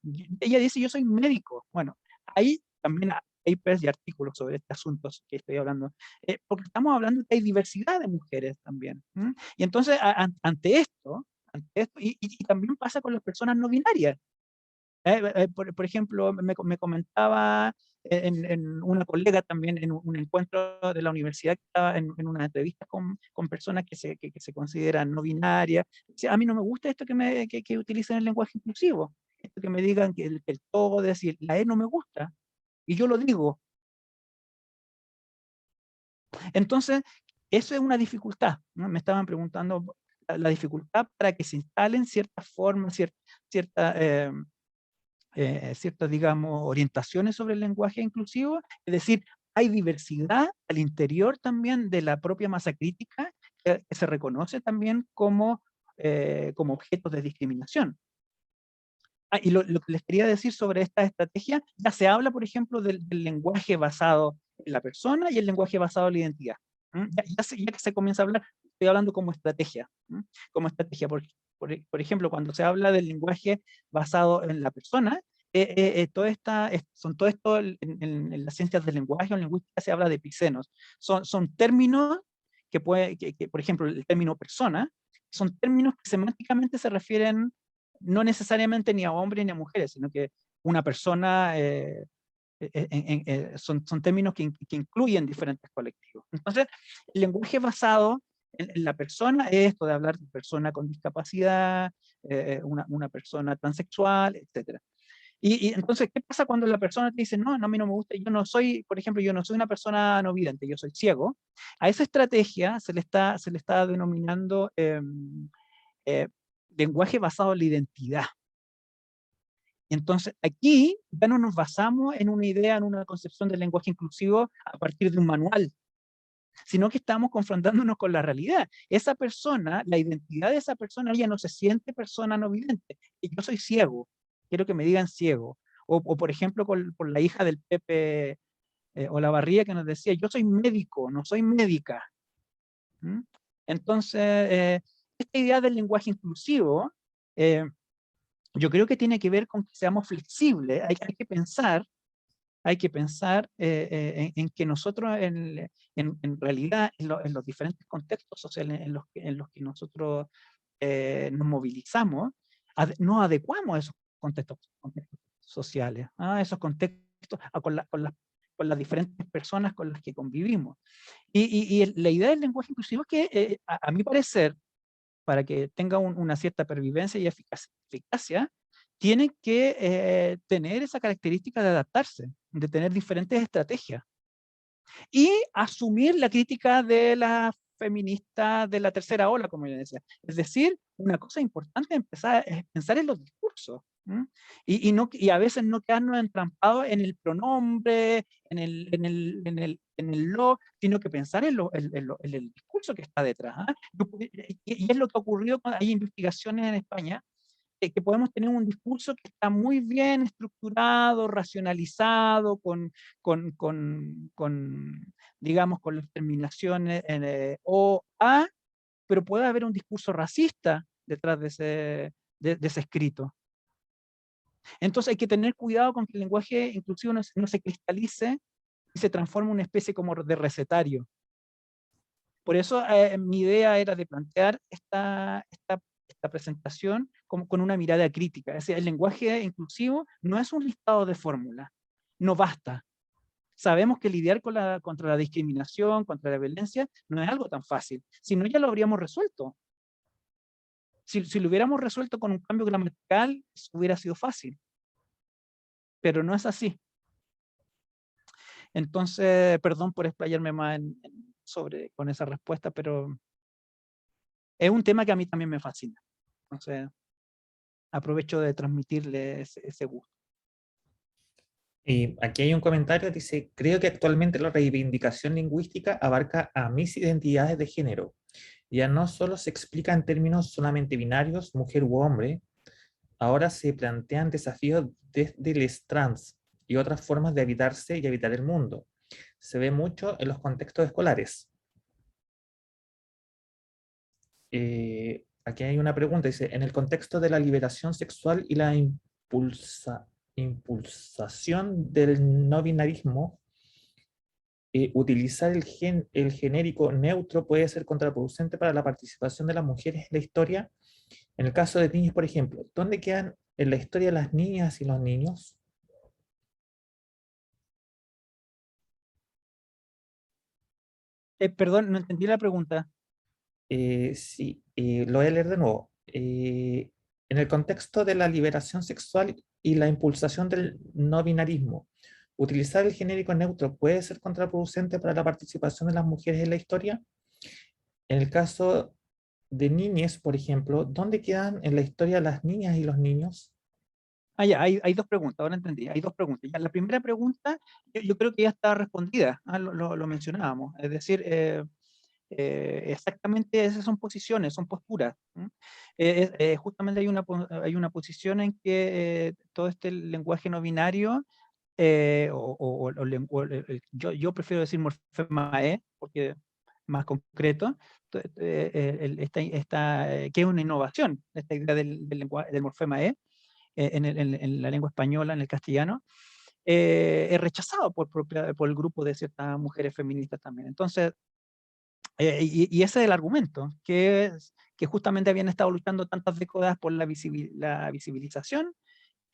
Ella dice, yo soy médico. Bueno, ahí también hay papers y artículos sobre este asunto que estoy hablando, porque estamos hablando que hay diversidad de mujeres también. Y entonces, ante esto, y también pasa con las personas no binarias. Por ejemplo, me comentaba en una colega también en un encuentro de la universidad, que estaba en una entrevista con personas que se consideran no binarias. Dice, a mí no me gusta esto que utilicen el lenguaje inclusivo, esto que me digan que el todo, decir, la E no me gusta, y yo lo digo. Entonces, eso es una dificultad, ¿no? Me estaban preguntando la dificultad para que se instalen ciertas formas, ciertas, digamos, orientaciones sobre el lenguaje inclusivo, es decir, hay diversidad al interior también de la propia masa crítica que se reconoce también como objetos de discriminación. Y lo que les quería decir sobre esta estrategia, ya se habla, por ejemplo, del lenguaje basado en la persona y el lenguaje basado en la identidad. Ya que se comienza a hablar, estoy hablando como estrategia. Como estrategia, por ejemplo, cuando se habla del lenguaje basado en la persona, todo esto en las ciencias del lenguaje o en lingüística se habla de epicenos. Son términos por ejemplo, el término persona, son términos que semánticamente se refieren no necesariamente ni a hombres ni a mujeres, sino que una persona son términos que incluyen diferentes colectivos. Entonces, el lenguaje basado en la persona es esto de hablar de persona con discapacidad, una persona transexual, etc. Y entonces, ¿qué pasa cuando la persona te dice, no, no, a mí no me gusta, yo no soy, por ejemplo, yo no soy una persona no vidente, yo soy ciego? A esa estrategia se le está denominando eh, lenguaje basado en la identidad. Entonces, aquí ya no nos basamos en una idea, en una concepción del lenguaje inclusivo a partir de un manual, sino que estamos confrontándonos con la realidad. Esa persona, la identidad de esa persona, ella no se siente persona no vidente. Y yo soy ciego, quiero que me digan ciego. O por ejemplo, por la hija del Pepe Olavarría que nos decía, yo soy médico, no soy médica. ¿Mm? Entonces, esta idea del lenguaje inclusivo, yo creo que tiene que ver con que seamos flexibles. Hay que pensar en que nosotros, en realidad, en los diferentes contextos sociales en los que nosotros nos movilizamos, nos adecuamos a esos contextos sociales, a esos contextos, con las diferentes personas con las que convivimos. Y la idea del lenguaje inclusivo es que, a mi parecer, para que tenga una cierta pervivencia y eficacia, tiene que tener esa característica de adaptarse, de tener diferentes estrategias y asumir la crítica de las feministas de la tercera ola, como yo decía. Es decir, una cosa importante es pensar en los discursos. Y a veces no quedarnos entrampados en el pronombre, en el lo, sino que pensar en el discurso que está detrás. Y es lo que ha ocurrido, hay investigaciones en España que podemos tener un discurso que está muy bien estructurado, racionalizado, digamos, con las terminaciones en o, a, pero puede haber un discurso racista detrás de ese escrito. Entonces hay que tener cuidado con que el lenguaje inclusivo no se cristalice y se transforme en una especie como de recetario. Por eso mi idea era de plantear esta presentación con una mirada crítica. Es decir, el lenguaje inclusivo no es un listado de fórmulas, no basta. Sabemos que lidiar contra la discriminación, contra la violencia, no es algo tan fácil. Si no, ya lo habríamos resuelto. Si lo hubiéramos resuelto con un cambio gramatical, hubiera sido fácil. Pero no es así. Entonces, perdón por explayarme más con esa respuesta, pero es un tema que a mí también me fascina. Entonces, aprovecho de transmitirle ese gusto. Y aquí hay un comentario, dice, creo que actualmente la reivindicación lingüística abarca a mis identidades de género. Ya no solo se explica en términos solamente binarios, mujer u hombre, ahora se plantean desafíos desde les trans y otras formas de habitarse y habitar el mundo. Se ve mucho en los contextos escolares. Aquí hay una pregunta, dice, en el contexto de la liberación sexual y la impulsación del no binarismo, utilizar el genérico neutro puede ser contraproducente para la participación de las mujeres en la historia. En el caso de niños, por ejemplo, ¿dónde quedan en la historia las niñas y los niños? Perdón, no entendí la pregunta. Sí, lo voy a leer de nuevo. En el contexto de la liberación sexual y la impulsación del no binarismo, ¿utilizar el genérico neutro puede ser contraproducente para la participación de las mujeres en la historia? En el caso de niñez, por ejemplo, ¿dónde quedan en la historia las niñas y los niños? Ya, hay dos preguntas, ahora entendí, hay dos preguntas. Ya, la primera pregunta, yo creo que ya está respondida, lo mencionábamos, es decir, exactamente esas son posiciones, son posturas. Justamente hay una posición en que todo este lenguaje no binario, yo prefiero decir morfema E, porque es más concreto, que es una innovación, esta idea del morfema E, en la lengua española, en el castellano, es rechazado por el grupo de ciertas mujeres feministas también. Entonces, y ese es el argumento, que justamente habían estado luchando tantas décadas por la visibilización.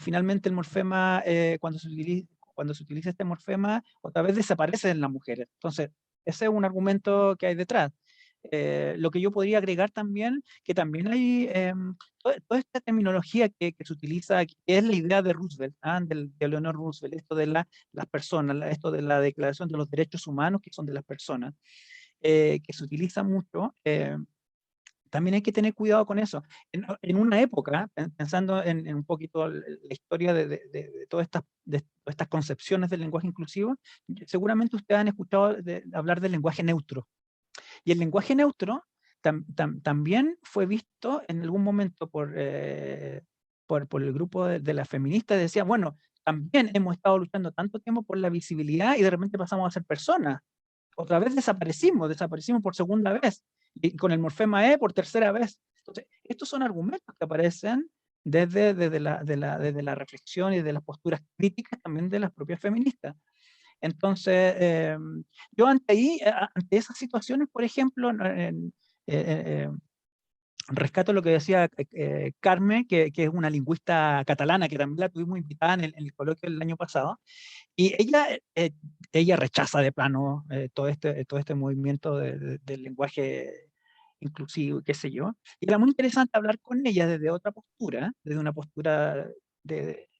Finalmente el morfema, cuando se utiliza este morfema, otra vez desaparece en las mujeres. Entonces, ese es un argumento que hay detrás. Lo que yo podría agregar también, que también hay toda esta terminología que se utiliza, que es la idea de Roosevelt, de Eleanor Roosevelt, esto de las personas, esto de la Declaración de los Derechos Humanos, que son de las personas, que se utiliza mucho. También hay que tener cuidado con eso. En una época, pensando en un poquito la historia de todas estas concepciones del lenguaje inclusivo, seguramente ustedes han escuchado hablar del lenguaje neutro. Y el lenguaje neutro también fue visto en algún momento por el grupo de las feministas. Decían, bueno, también hemos estado luchando tanto tiempo por la visibilidad y de repente pasamos a ser personas. Otra vez desaparecimos por segunda vez, y con el morfema E por tercera vez. Entonces, estos son argumentos que aparecen desde la reflexión y de las posturas críticas también de las propias feministas. Entonces, yo ante esas situaciones, por ejemplo, rescato lo que decía Carmen, que es una lingüista catalana, que también la tuvimos invitada en el coloquio del año pasado, y ella rechaza de plano todo este movimiento del lenguaje inclusivo, qué sé yo. Y era muy interesante hablar con ella desde otra postura, desde una postura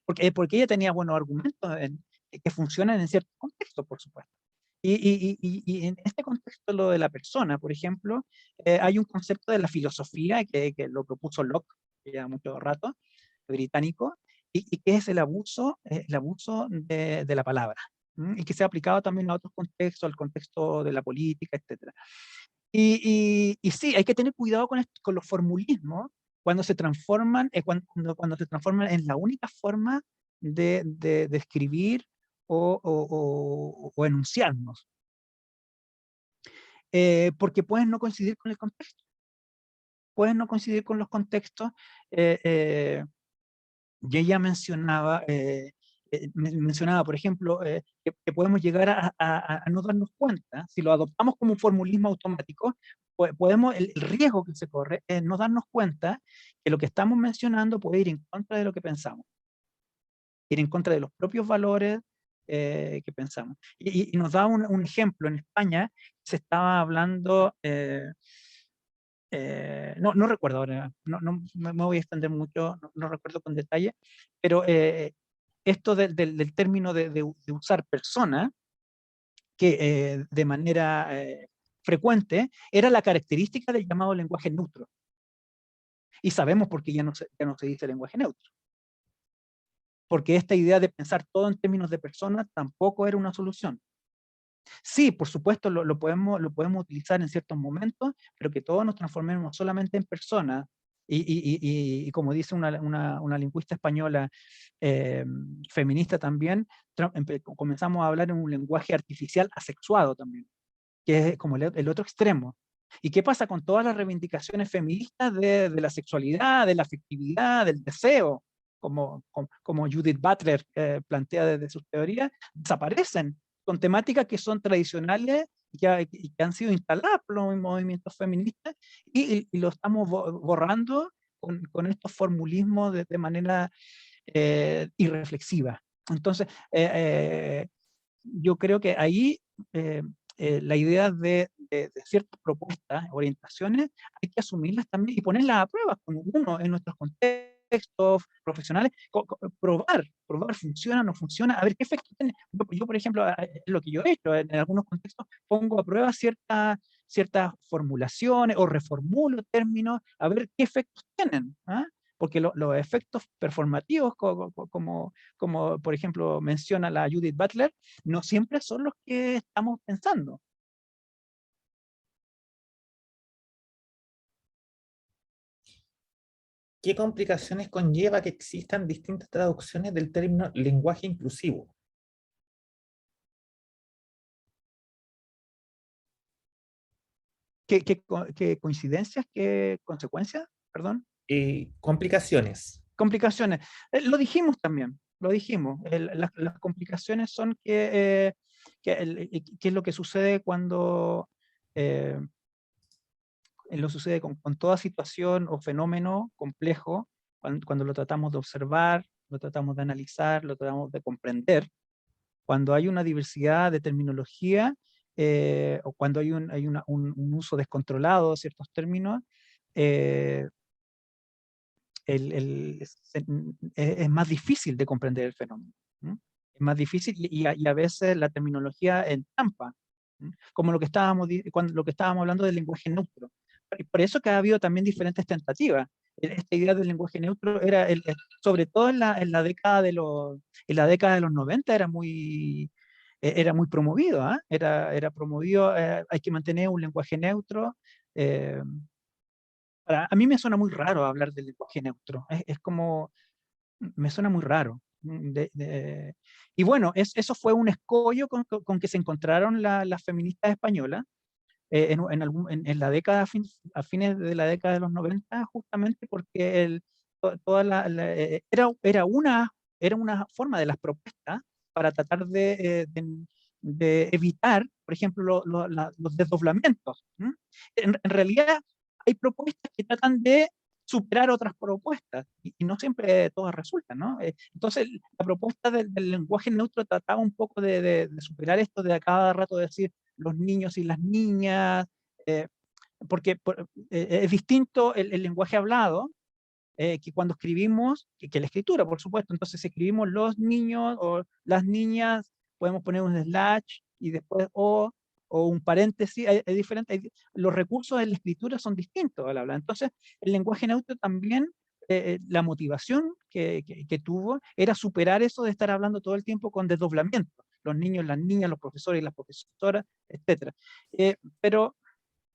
porque ella tenía buenos argumentos que funcionan en ciertos contextos, por supuesto. Y en este contexto, lo de la persona, por ejemplo, hay un concepto de la filosofía que lo propuso Locke, que ya mucho rato, británico, y que es el abuso de la palabra, y que se ha aplicado también a otros contextos, al contexto de la política, etc. Y sí, hay que tener cuidado con los formulismos cuando se transforman, cuando se transforman en la única forma de escribir o enunciarnos, porque pueden no coincidir con el contexto, pueden no coincidir con los contextos. Y ella mencionaba, por ejemplo, que podemos llegar a no darnos cuenta, si lo adoptamos como un formulismo automático, el riesgo que se corre es no darnos cuenta que lo que estamos mencionando puede ir en contra de lo que pensamos, ir en contra de los propios valores que pensamos. Y nos da un ejemplo. En España se estaba hablando, no recuerdo ahora, no me voy a extender mucho, no recuerdo con detalle, pero esto del término de usar persona, que de manera frecuente era la característica del llamado lenguaje neutro. Y sabemos por qué ya no se dice lenguaje neutro. Porque esta idea de pensar todo en términos de persona tampoco era una solución. Sí, por supuesto, lo podemos utilizar en ciertos momentos, pero que todos nos transformemos solamente en personas. Y como dice una lingüista española feminista también, comenzamos a hablar en un lenguaje artificial asexuado también, que es como el otro extremo. ¿Y qué pasa con todas las reivindicaciones feministas de la sexualidad, de la afectividad, del deseo, como Judith Butler plantea desde sus teorías? Desaparecen con temáticas que son tradicionales y que han sido instaladas por los movimientos feministas, y lo estamos borrando con estos formulismos de manera irreflexiva. Entonces, yo creo que ahí la idea de ciertas propuestas, orientaciones, hay que asumirlas también y ponerlas a prueba con uno en nuestros contextos profesionales, probar, funciona, no funciona, a ver qué efecto tiene. Yo, por ejemplo, lo que yo he hecho en algunos contextos, pongo a prueba ciertas formulaciones o reformulo términos, a ver qué efectos tienen. Porque los efectos performativos, como por ejemplo menciona la Judith Butler, no siempre son los que estamos pensando. ¿Qué complicaciones conlleva que existan distintas traducciones del término lenguaje inclusivo? ¿Qué coincidencias? ¿Qué consecuencias? Perdón. Complicaciones. Complicaciones. Lo dijimos también, lo dijimos. Las complicaciones son qué es lo que sucede cuando lo sucede con toda situación o fenómeno complejo, cuando lo tratamos de observar, lo tratamos de analizar, lo tratamos de comprender. Cuando hay una diversidad de terminología o cuando hay un uso descontrolado de ciertos términos, eh, es más difícil de comprender el fenómeno. ¿M? Es más difícil y a veces la terminología entrampa, como lo que lo que estábamos hablando del lenguaje neutro. Por eso que ha habido también diferentes tentativas. Esta idea del lenguaje neutro era, sobre todo en la década de los 90, era muy promovido. ¿Ah? Era promovido, hay que mantener un lenguaje neutro. eh, a mí me suena muy raro hablar del lenguaje neutro. Es como, me suena muy raro. Y bueno, eso fue un escollo con que se encontraron las feministas españolas en la década, a fines de la década de los 90, justamente porque era una forma de las propuestas para tratar de evitar, por ejemplo, los desdoblamientos. En realidad, hay propuestas que tratan de superar otras propuestas y no siempre todas resultan, ¿no? Entonces, la propuesta del lenguaje neutro trataba un poco de superar esto de a cada rato decir los niños y las niñas, eh, porque es distinto el lenguaje hablado que cuando escribimos, que la escritura, por supuesto. Entonces, si escribimos los niños o las niñas, podemos poner un slash y después o un paréntesis, es diferente. Los recursos de la escritura son distintos al hablar. Entonces, el lenguaje neutro también, la motivación que tuvo era superar eso de estar hablando todo el tiempo con desdoblamiento. Los niños, las niñas, los profesores y las profesoras, etc. Pero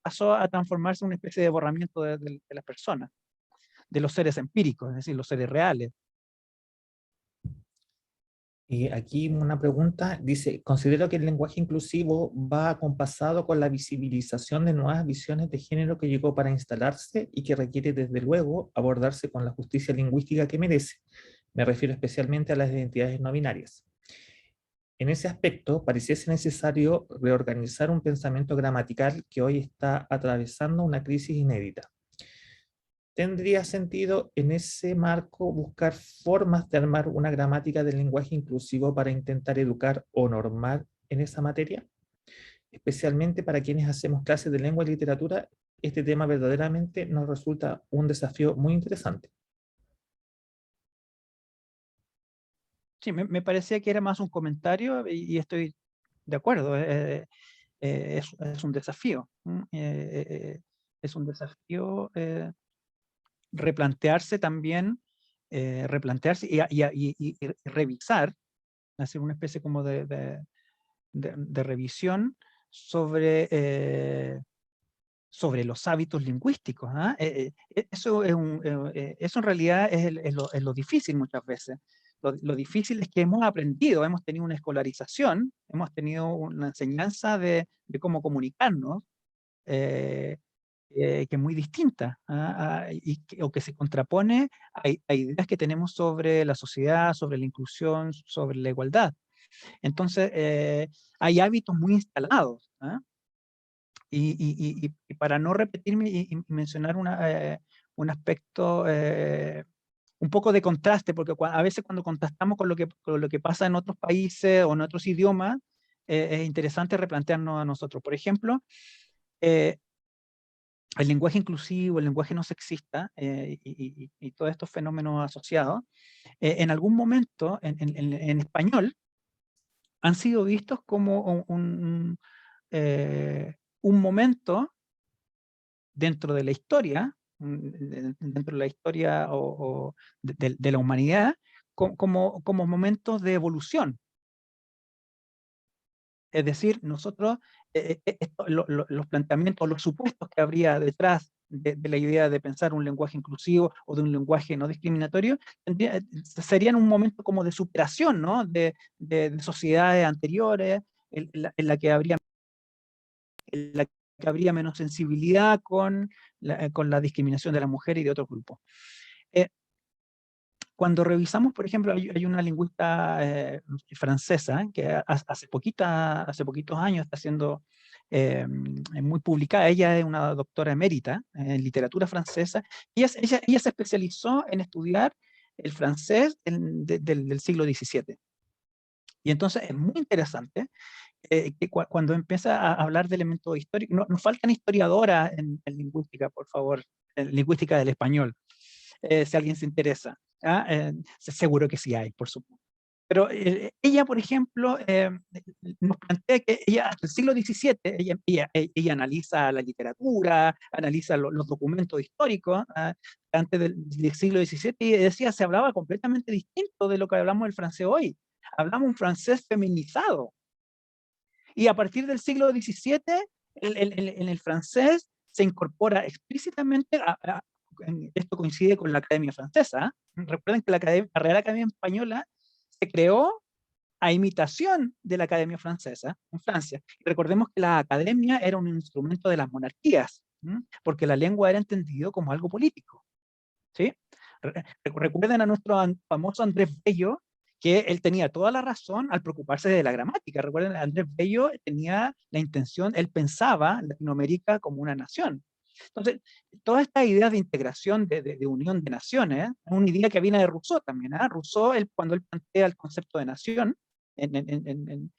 pasó a transformarse en una especie de borramiento de las personas, de los seres empíricos, es decir, los seres reales. Y aquí una pregunta, dice, considero que el lenguaje inclusivo va acompasado con la visibilización de nuevas visiones de género que llegó para instalarse y que requiere desde luego abordarse con la justicia lingüística que merece. Me refiero especialmente a las identidades no binarias. En ese aspecto, pareciese necesario reorganizar un pensamiento gramatical que hoy está atravesando una crisis inédita. ¿Tendría sentido en ese marco buscar formas de armar una gramática del lenguaje inclusivo para intentar educar o normar en esa materia? Especialmente para quienes hacemos clases de lengua y literatura, este tema verdaderamente nos resulta un desafío muy interesante. Sí, me parecía que era más un comentario y estoy de acuerdo. Es un desafío. Es un desafío replantearse también, replantearse y revisar, hacer una especie como de revisión sobre los hábitos lingüísticos. ¿Ah? Eso eso en realidad es lo difícil muchas veces. Lo difícil es que hemos aprendido, hemos tenido una escolarización, hemos tenido una enseñanza de cómo comunicarnos, que es muy distinta, o que se contrapone a ideas que tenemos sobre la sociedad, sobre la inclusión, sobre la igualdad. Entonces, hay hábitos muy instalados. ¿Ah? Y para no repetirme y mencionar un aspecto, un poco de contraste, porque a veces cuando contrastamos con lo que pasa en otros países o en otros idiomas, es interesante replantearnos a nosotros. Por ejemplo, el lenguaje inclusivo, el lenguaje no sexista y todos estos fenómenos asociados, en algún momento en español han sido vistos como un momento dentro de la historia, dentro de la historia de la humanidad, como momentos de evolución. Es decir, nosotros, los planteamientos, los supuestos que habría detrás de la idea de pensar un lenguaje inclusivo o de un lenguaje no discriminatorio, serían un momento como de superación, ¿no? de sociedades anteriores, en la que habría menos sensibilidad con la discriminación de la mujer y de otros grupos. Cuando revisamos, por ejemplo, hay una lingüista francesa que hace poquitos años está siendo muy publicada. Ella es una doctora emérita en literatura francesa y ella se especializó en estudiar el francés del siglo XVII. Y entonces es muy interesante cuando empieza a hablar de elementos históricos, nos faltan historiadoras en lingüística, por favor, en lingüística del español, si alguien se interesa. Seguro que sí hay, por supuesto. Pero ella, por ejemplo, nos plantea que ella, hasta el siglo XVII, ella analiza la literatura, analiza los documentos históricos, antes del siglo XVII, y decía, se hablaba completamente distinto de lo que hablamos del francés hoy. Hablamos un francés feminizado. Y a partir del siglo XVII, en el francés se incorpora explícitamente, esto coincide con la Academia Francesa. Recuerden que la Real Academia Española se creó a imitación de la Academia Francesa en Francia. Y recordemos que la academia era un instrumento de las monarquías, porque la lengua era entendido como algo político. ¿Sí? Recuerden a nuestro famoso Andrés Bello, que él tenía toda la razón al preocuparse de la gramática. Recuerden, Andrés Bello tenía la intención, él pensaba Latinoamérica como una nación. Entonces, toda esta idea de integración, de unión de naciones, es una idea que viene de Rousseau también. Rousseau, cuando él plantea el concepto de nación, él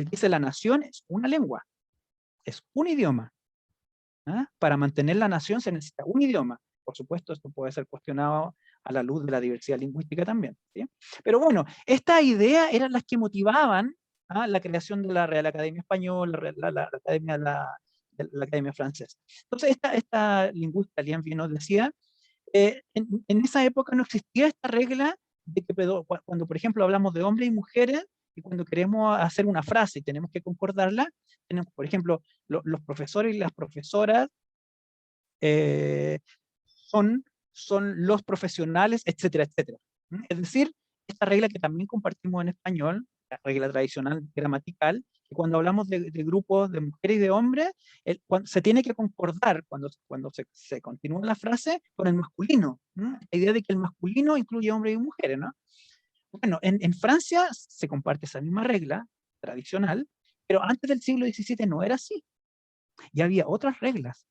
dice la nación es una lengua, es un idioma. Para mantener la nación se necesita un idioma. Por supuesto, esto puede ser cuestionado a la luz de la diversidad lingüística también, ¿sí? Pero bueno, estas ideas eran las que motivaban la creación de la Real Academia Española, la Academia Francesa. Entonces, esta lingüista, Lien Vianos, decía, en esa época no existía esta regla de que cuando, por ejemplo, hablamos de hombres y mujeres, y cuando queremos hacer una frase y tenemos que concordarla, tenemos, por ejemplo, los profesores y las profesoras son los profesionales, etcétera, etcétera. Es decir, esta regla que también compartimos en español, la regla tradicional gramatical, que cuando hablamos de grupos de mujeres y de hombres, se tiene que concordar cuando se continúa la frase con el masculino. La idea de que el masculino incluye hombres y mujeres, ¿no? Bueno, en Francia se comparte esa misma regla tradicional, pero antes del siglo XVII no era así. Y había otras reglas.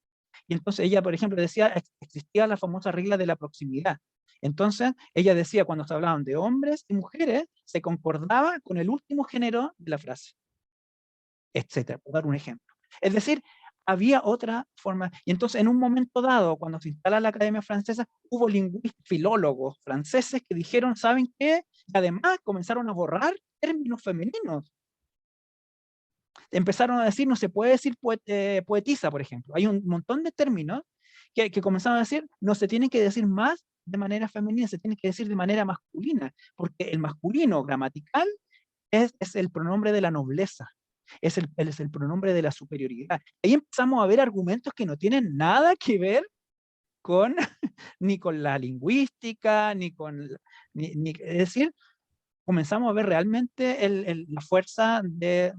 Y entonces ella, por ejemplo, decía, existía la famosa regla de la proximidad. Entonces, ella decía, cuando se hablaban de hombres y mujeres, se concordaba con el último género de la frase, etcétera, por dar un ejemplo. Es decir, había otra forma. Y entonces, en un momento dado, cuando se instala la Academia Francesa, hubo lingüistas, filólogos franceses que dijeron, ¿saben qué? Y además comenzaron a borrar términos femeninos. Empezaron a decir, no se puede decir poetisa, por ejemplo. Hay un montón de términos que comenzaron a decir, no se tiene que decir más de manera femenina, se tiene que decir de manera masculina, porque el masculino gramatical es el pronombre de la nobleza, es el pronombre de la superioridad. Ahí empezamos a ver argumentos que no tienen nada que ver con, ni con la lingüística, es decir, comenzamos a ver realmente la fuerza de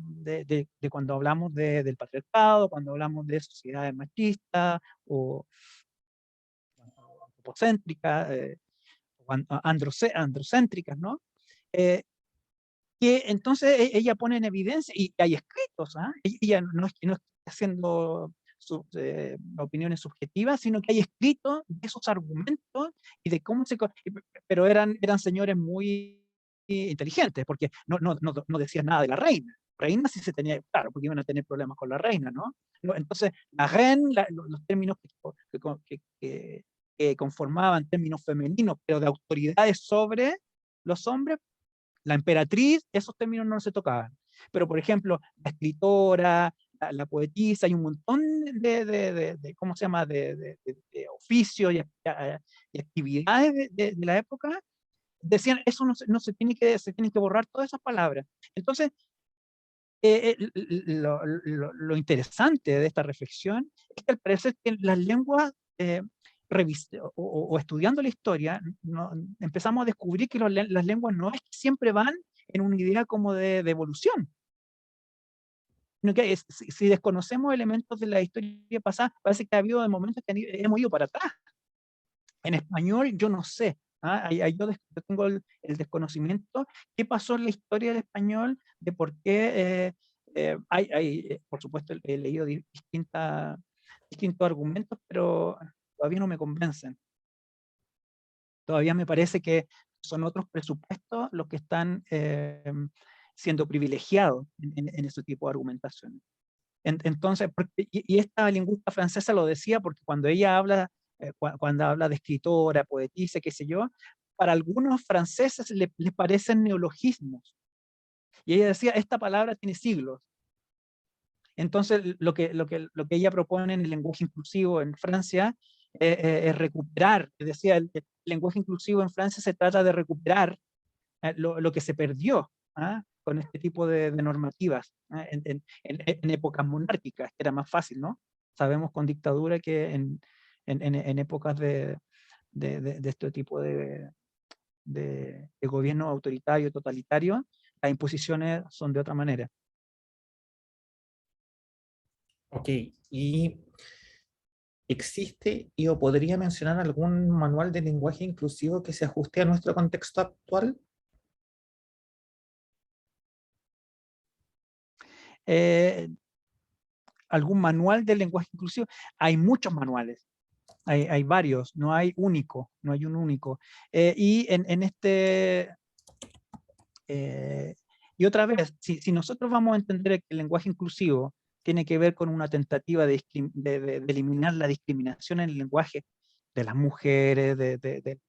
cuando hablamos del patriarcado, cuando hablamos de sociedades machistas o antropocéntricas, o androcéntricas, ¿no? Que entonces ella pone en evidencia, y hay escritos, ella no está haciendo opiniones subjetivas, sino que hay escritos de esos argumentos y de cómo pero eran señores muy inteligentes, porque no decían nada de la reina. Reina sí se tenía, claro, porque iban a tener problemas con la reina, ¿no? Entonces, la reine, los términos que conformaban términos femeninos, pero de autoridades sobre los hombres, la emperatriz, esos términos no se tocaban. Pero, por ejemplo, la escritora, la poetisa, hay un montón ¿cómo se llama?, de oficios y actividades de la época, decían, eso no se tiene que borrar todas esas palabras. Entonces, lo interesante de esta reflexión es que al parecer que las lenguas, o estudiando la historia, empezamos a descubrir que las lenguas no es que siempre van en una idea como de evolución, sino que si desconocemos elementos de la historia pasada, parece que ha habido momentos que hemos ido para atrás. En español, yo no sé. Ahí yo tengo el desconocimiento. ¿Qué pasó en la historia del español? De por qué por supuesto, he leído distintos argumentos, pero todavía no me convencen. Todavía me parece que son otros presupuestos los que están siendo privilegiado en ese tipo de argumentaciones. Entonces, y esta lingüista francesa lo decía porque cuando ella habla, cuando habla de escritora, poetisa, qué sé yo, para algunos franceses les parecen neologismos. Y ella decía, esta palabra tiene siglos. Entonces, lo que ella propone en el lenguaje inclusivo en Francia es recuperar, decía, el lenguaje inclusivo en Francia se trata de recuperar lo que se perdió con este tipo de normativas en épocas monárquicas, que era más fácil, ¿no? Sabemos con dictadura que en épocas de este tipo de gobierno autoritario, totalitario, las imposiciones son de otra manera. Ok, y ¿existe o podría mencionar algún manual de lenguaje inclusivo que se ajuste a nuestro contexto actual? ¿Algún manual de lenguaje inclusivo? Hay muchos manuales, hay varios, no hay único, no hay un único. Y y otra vez, si nosotros vamos a entender que el lenguaje inclusivo tiene que ver con una tentativa de eliminar la discriminación en el lenguaje de las mujeres, de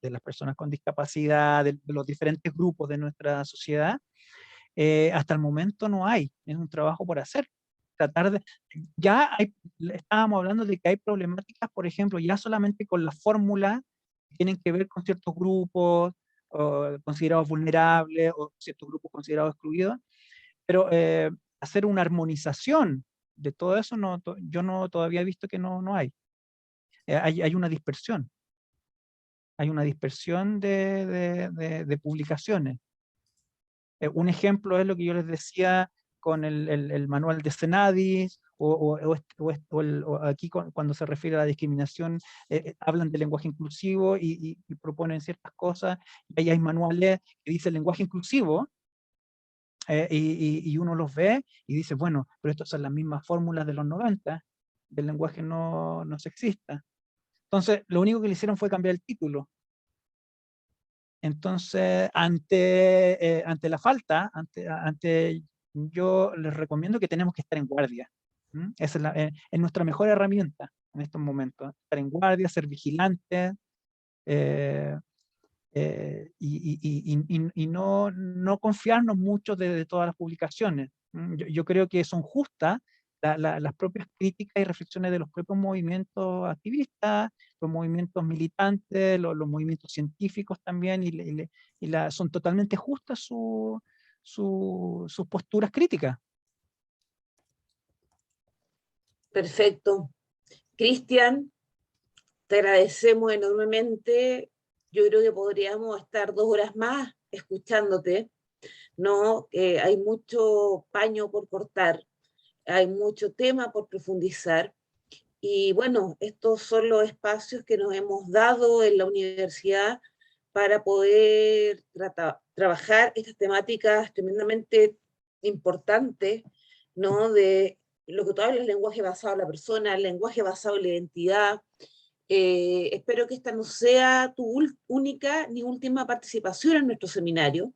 las personas con discapacidad, de los diferentes grupos de nuestra sociedad, hasta el momento no hay, es un trabajo por hacer. Estábamos hablando de que hay problemáticas, por ejemplo, ya solamente con la fórmula que tienen que ver con ciertos grupos considerados vulnerables o ciertos grupos considerados excluidos, pero hacer una armonización de todo eso, yo todavía he visto que no hay. Hay una dispersión. Hay una dispersión de publicaciones. Un ejemplo es lo que yo les decía con el manual de Cenadis, o aquí cuando se refiere a la discriminación, hablan de lenguaje inclusivo y proponen ciertas cosas, y ahí hay manuales que dicen lenguaje inclusivo, y uno los ve y dice, bueno, pero estas son las mismas fórmulas de los 90, del lenguaje no sexista. Entonces, lo único que le hicieron fue cambiar el título. Entonces, ante la falta, yo les recomiendo que tenemos que estar en guardia. Esa es nuestra mejor herramienta en estos momentos. Estar en guardia, ser vigilantes, y no confiarnos mucho de todas las publicaciones. Yo creo que son justas las propias críticas y reflexiones de los propios movimientos activistas, los movimientos militantes, los movimientos científicos también, son totalmente justas sus posturas críticas. Perfecto. Cristian, te agradecemos enormemente. Yo creo que podríamos estar 2 horas más escuchándote, ¿no? Hay mucho paño por cortar, hay mucho tema por profundizar. Y bueno, estos son los espacios que nos hemos dado en la universidad para poder trabajar estas temáticas tremendamente importantes, ¿no? De lo que tú hablas, el lenguaje basado en la persona, el lenguaje basado en la identidad. Espero que esta no sea tu única ni última participación en nuestro seminario,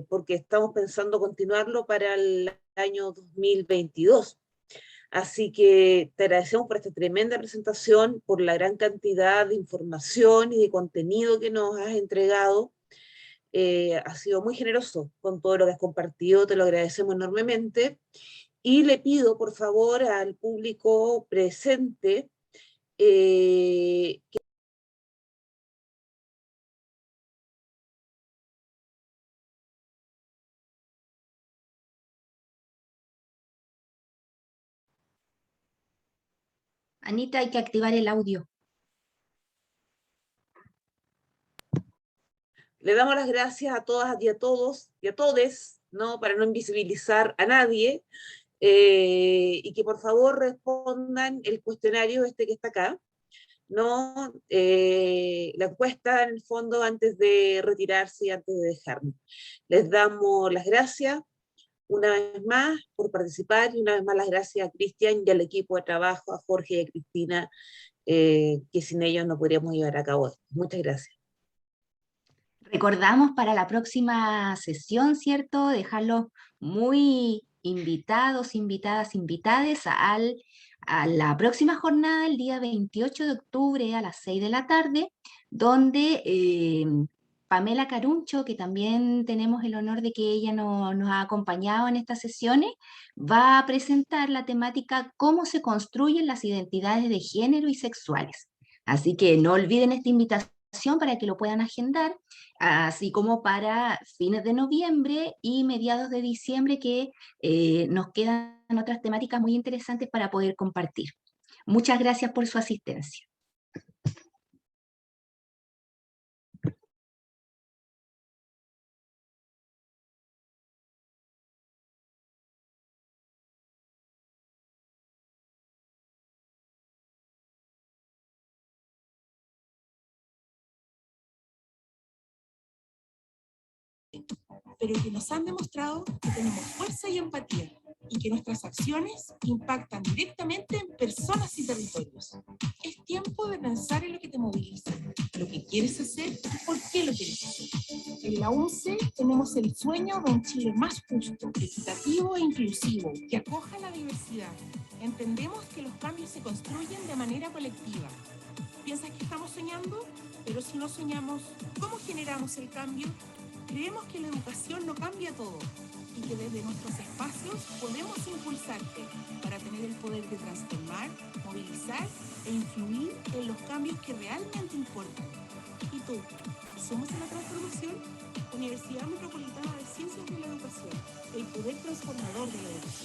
porque estamos pensando continuarlo para el año 2022. Así que te agradecemos por esta tremenda presentación, por la gran cantidad de información y de contenido que nos has entregado. Has sido muy generoso con todo lo que has compartido, te lo agradecemos enormemente. Y le pido, por favor, al público presente que Anita, hay que activar el audio. le damos las gracias a todas y a todos y a todes, ¿no? Para no invisibilizar a nadie, y que por favor respondan el cuestionario que está acá, ¿no? La encuesta en el fondo antes de retirarse y antes de dejarnos. Les damos las gracias una vez más por participar y una vez más las gracias a Cristian y al equipo de trabajo, a Jorge y a Cristina, que sin ellos no podríamos llevar a cabo esto. Muchas gracias. Recordamos para la próxima sesión, ¿cierto? Dejarlos muy invitados, invitadas, invitades a la próxima jornada, el día 28 de octubre a las 6 de la tarde, donde Pamela Caruncho, que también tenemos el honor de que ella nos ha acompañado en estas sesiones, va a presentar la temática cómo se construyen las identidades de género y sexuales. Así que no olviden esta invitación para que lo puedan agendar, así como para fines de noviembre y mediados de diciembre, que nos quedan otras temáticas muy interesantes para poder compartir. Muchas gracias por su asistencia. Pero que nos han demostrado que tenemos fuerza y empatía y que nuestras acciones impactan directamente en personas y territorios. Es tiempo de pensar en lo que te moviliza, lo que quieres hacer y por qué lo quieres hacer. En la UNCE tenemos el sueño de un Chile más justo, equitativo e inclusivo, que acoja la diversidad. Entendemos que los cambios se construyen de manera colectiva. ¿Piensas que estamos soñando? Pero si no soñamos, ¿cómo generamos el cambio? Creemos que la educación no cambia todo y que desde nuestros espacios podemos impulsarte para tener el poder de transformar, movilizar e influir en los cambios que realmente importan. ¿Y tú? ¿Somos en la transformación? Universidad Metropolitana de Ciencias de la Educación, el poder transformador de la educación.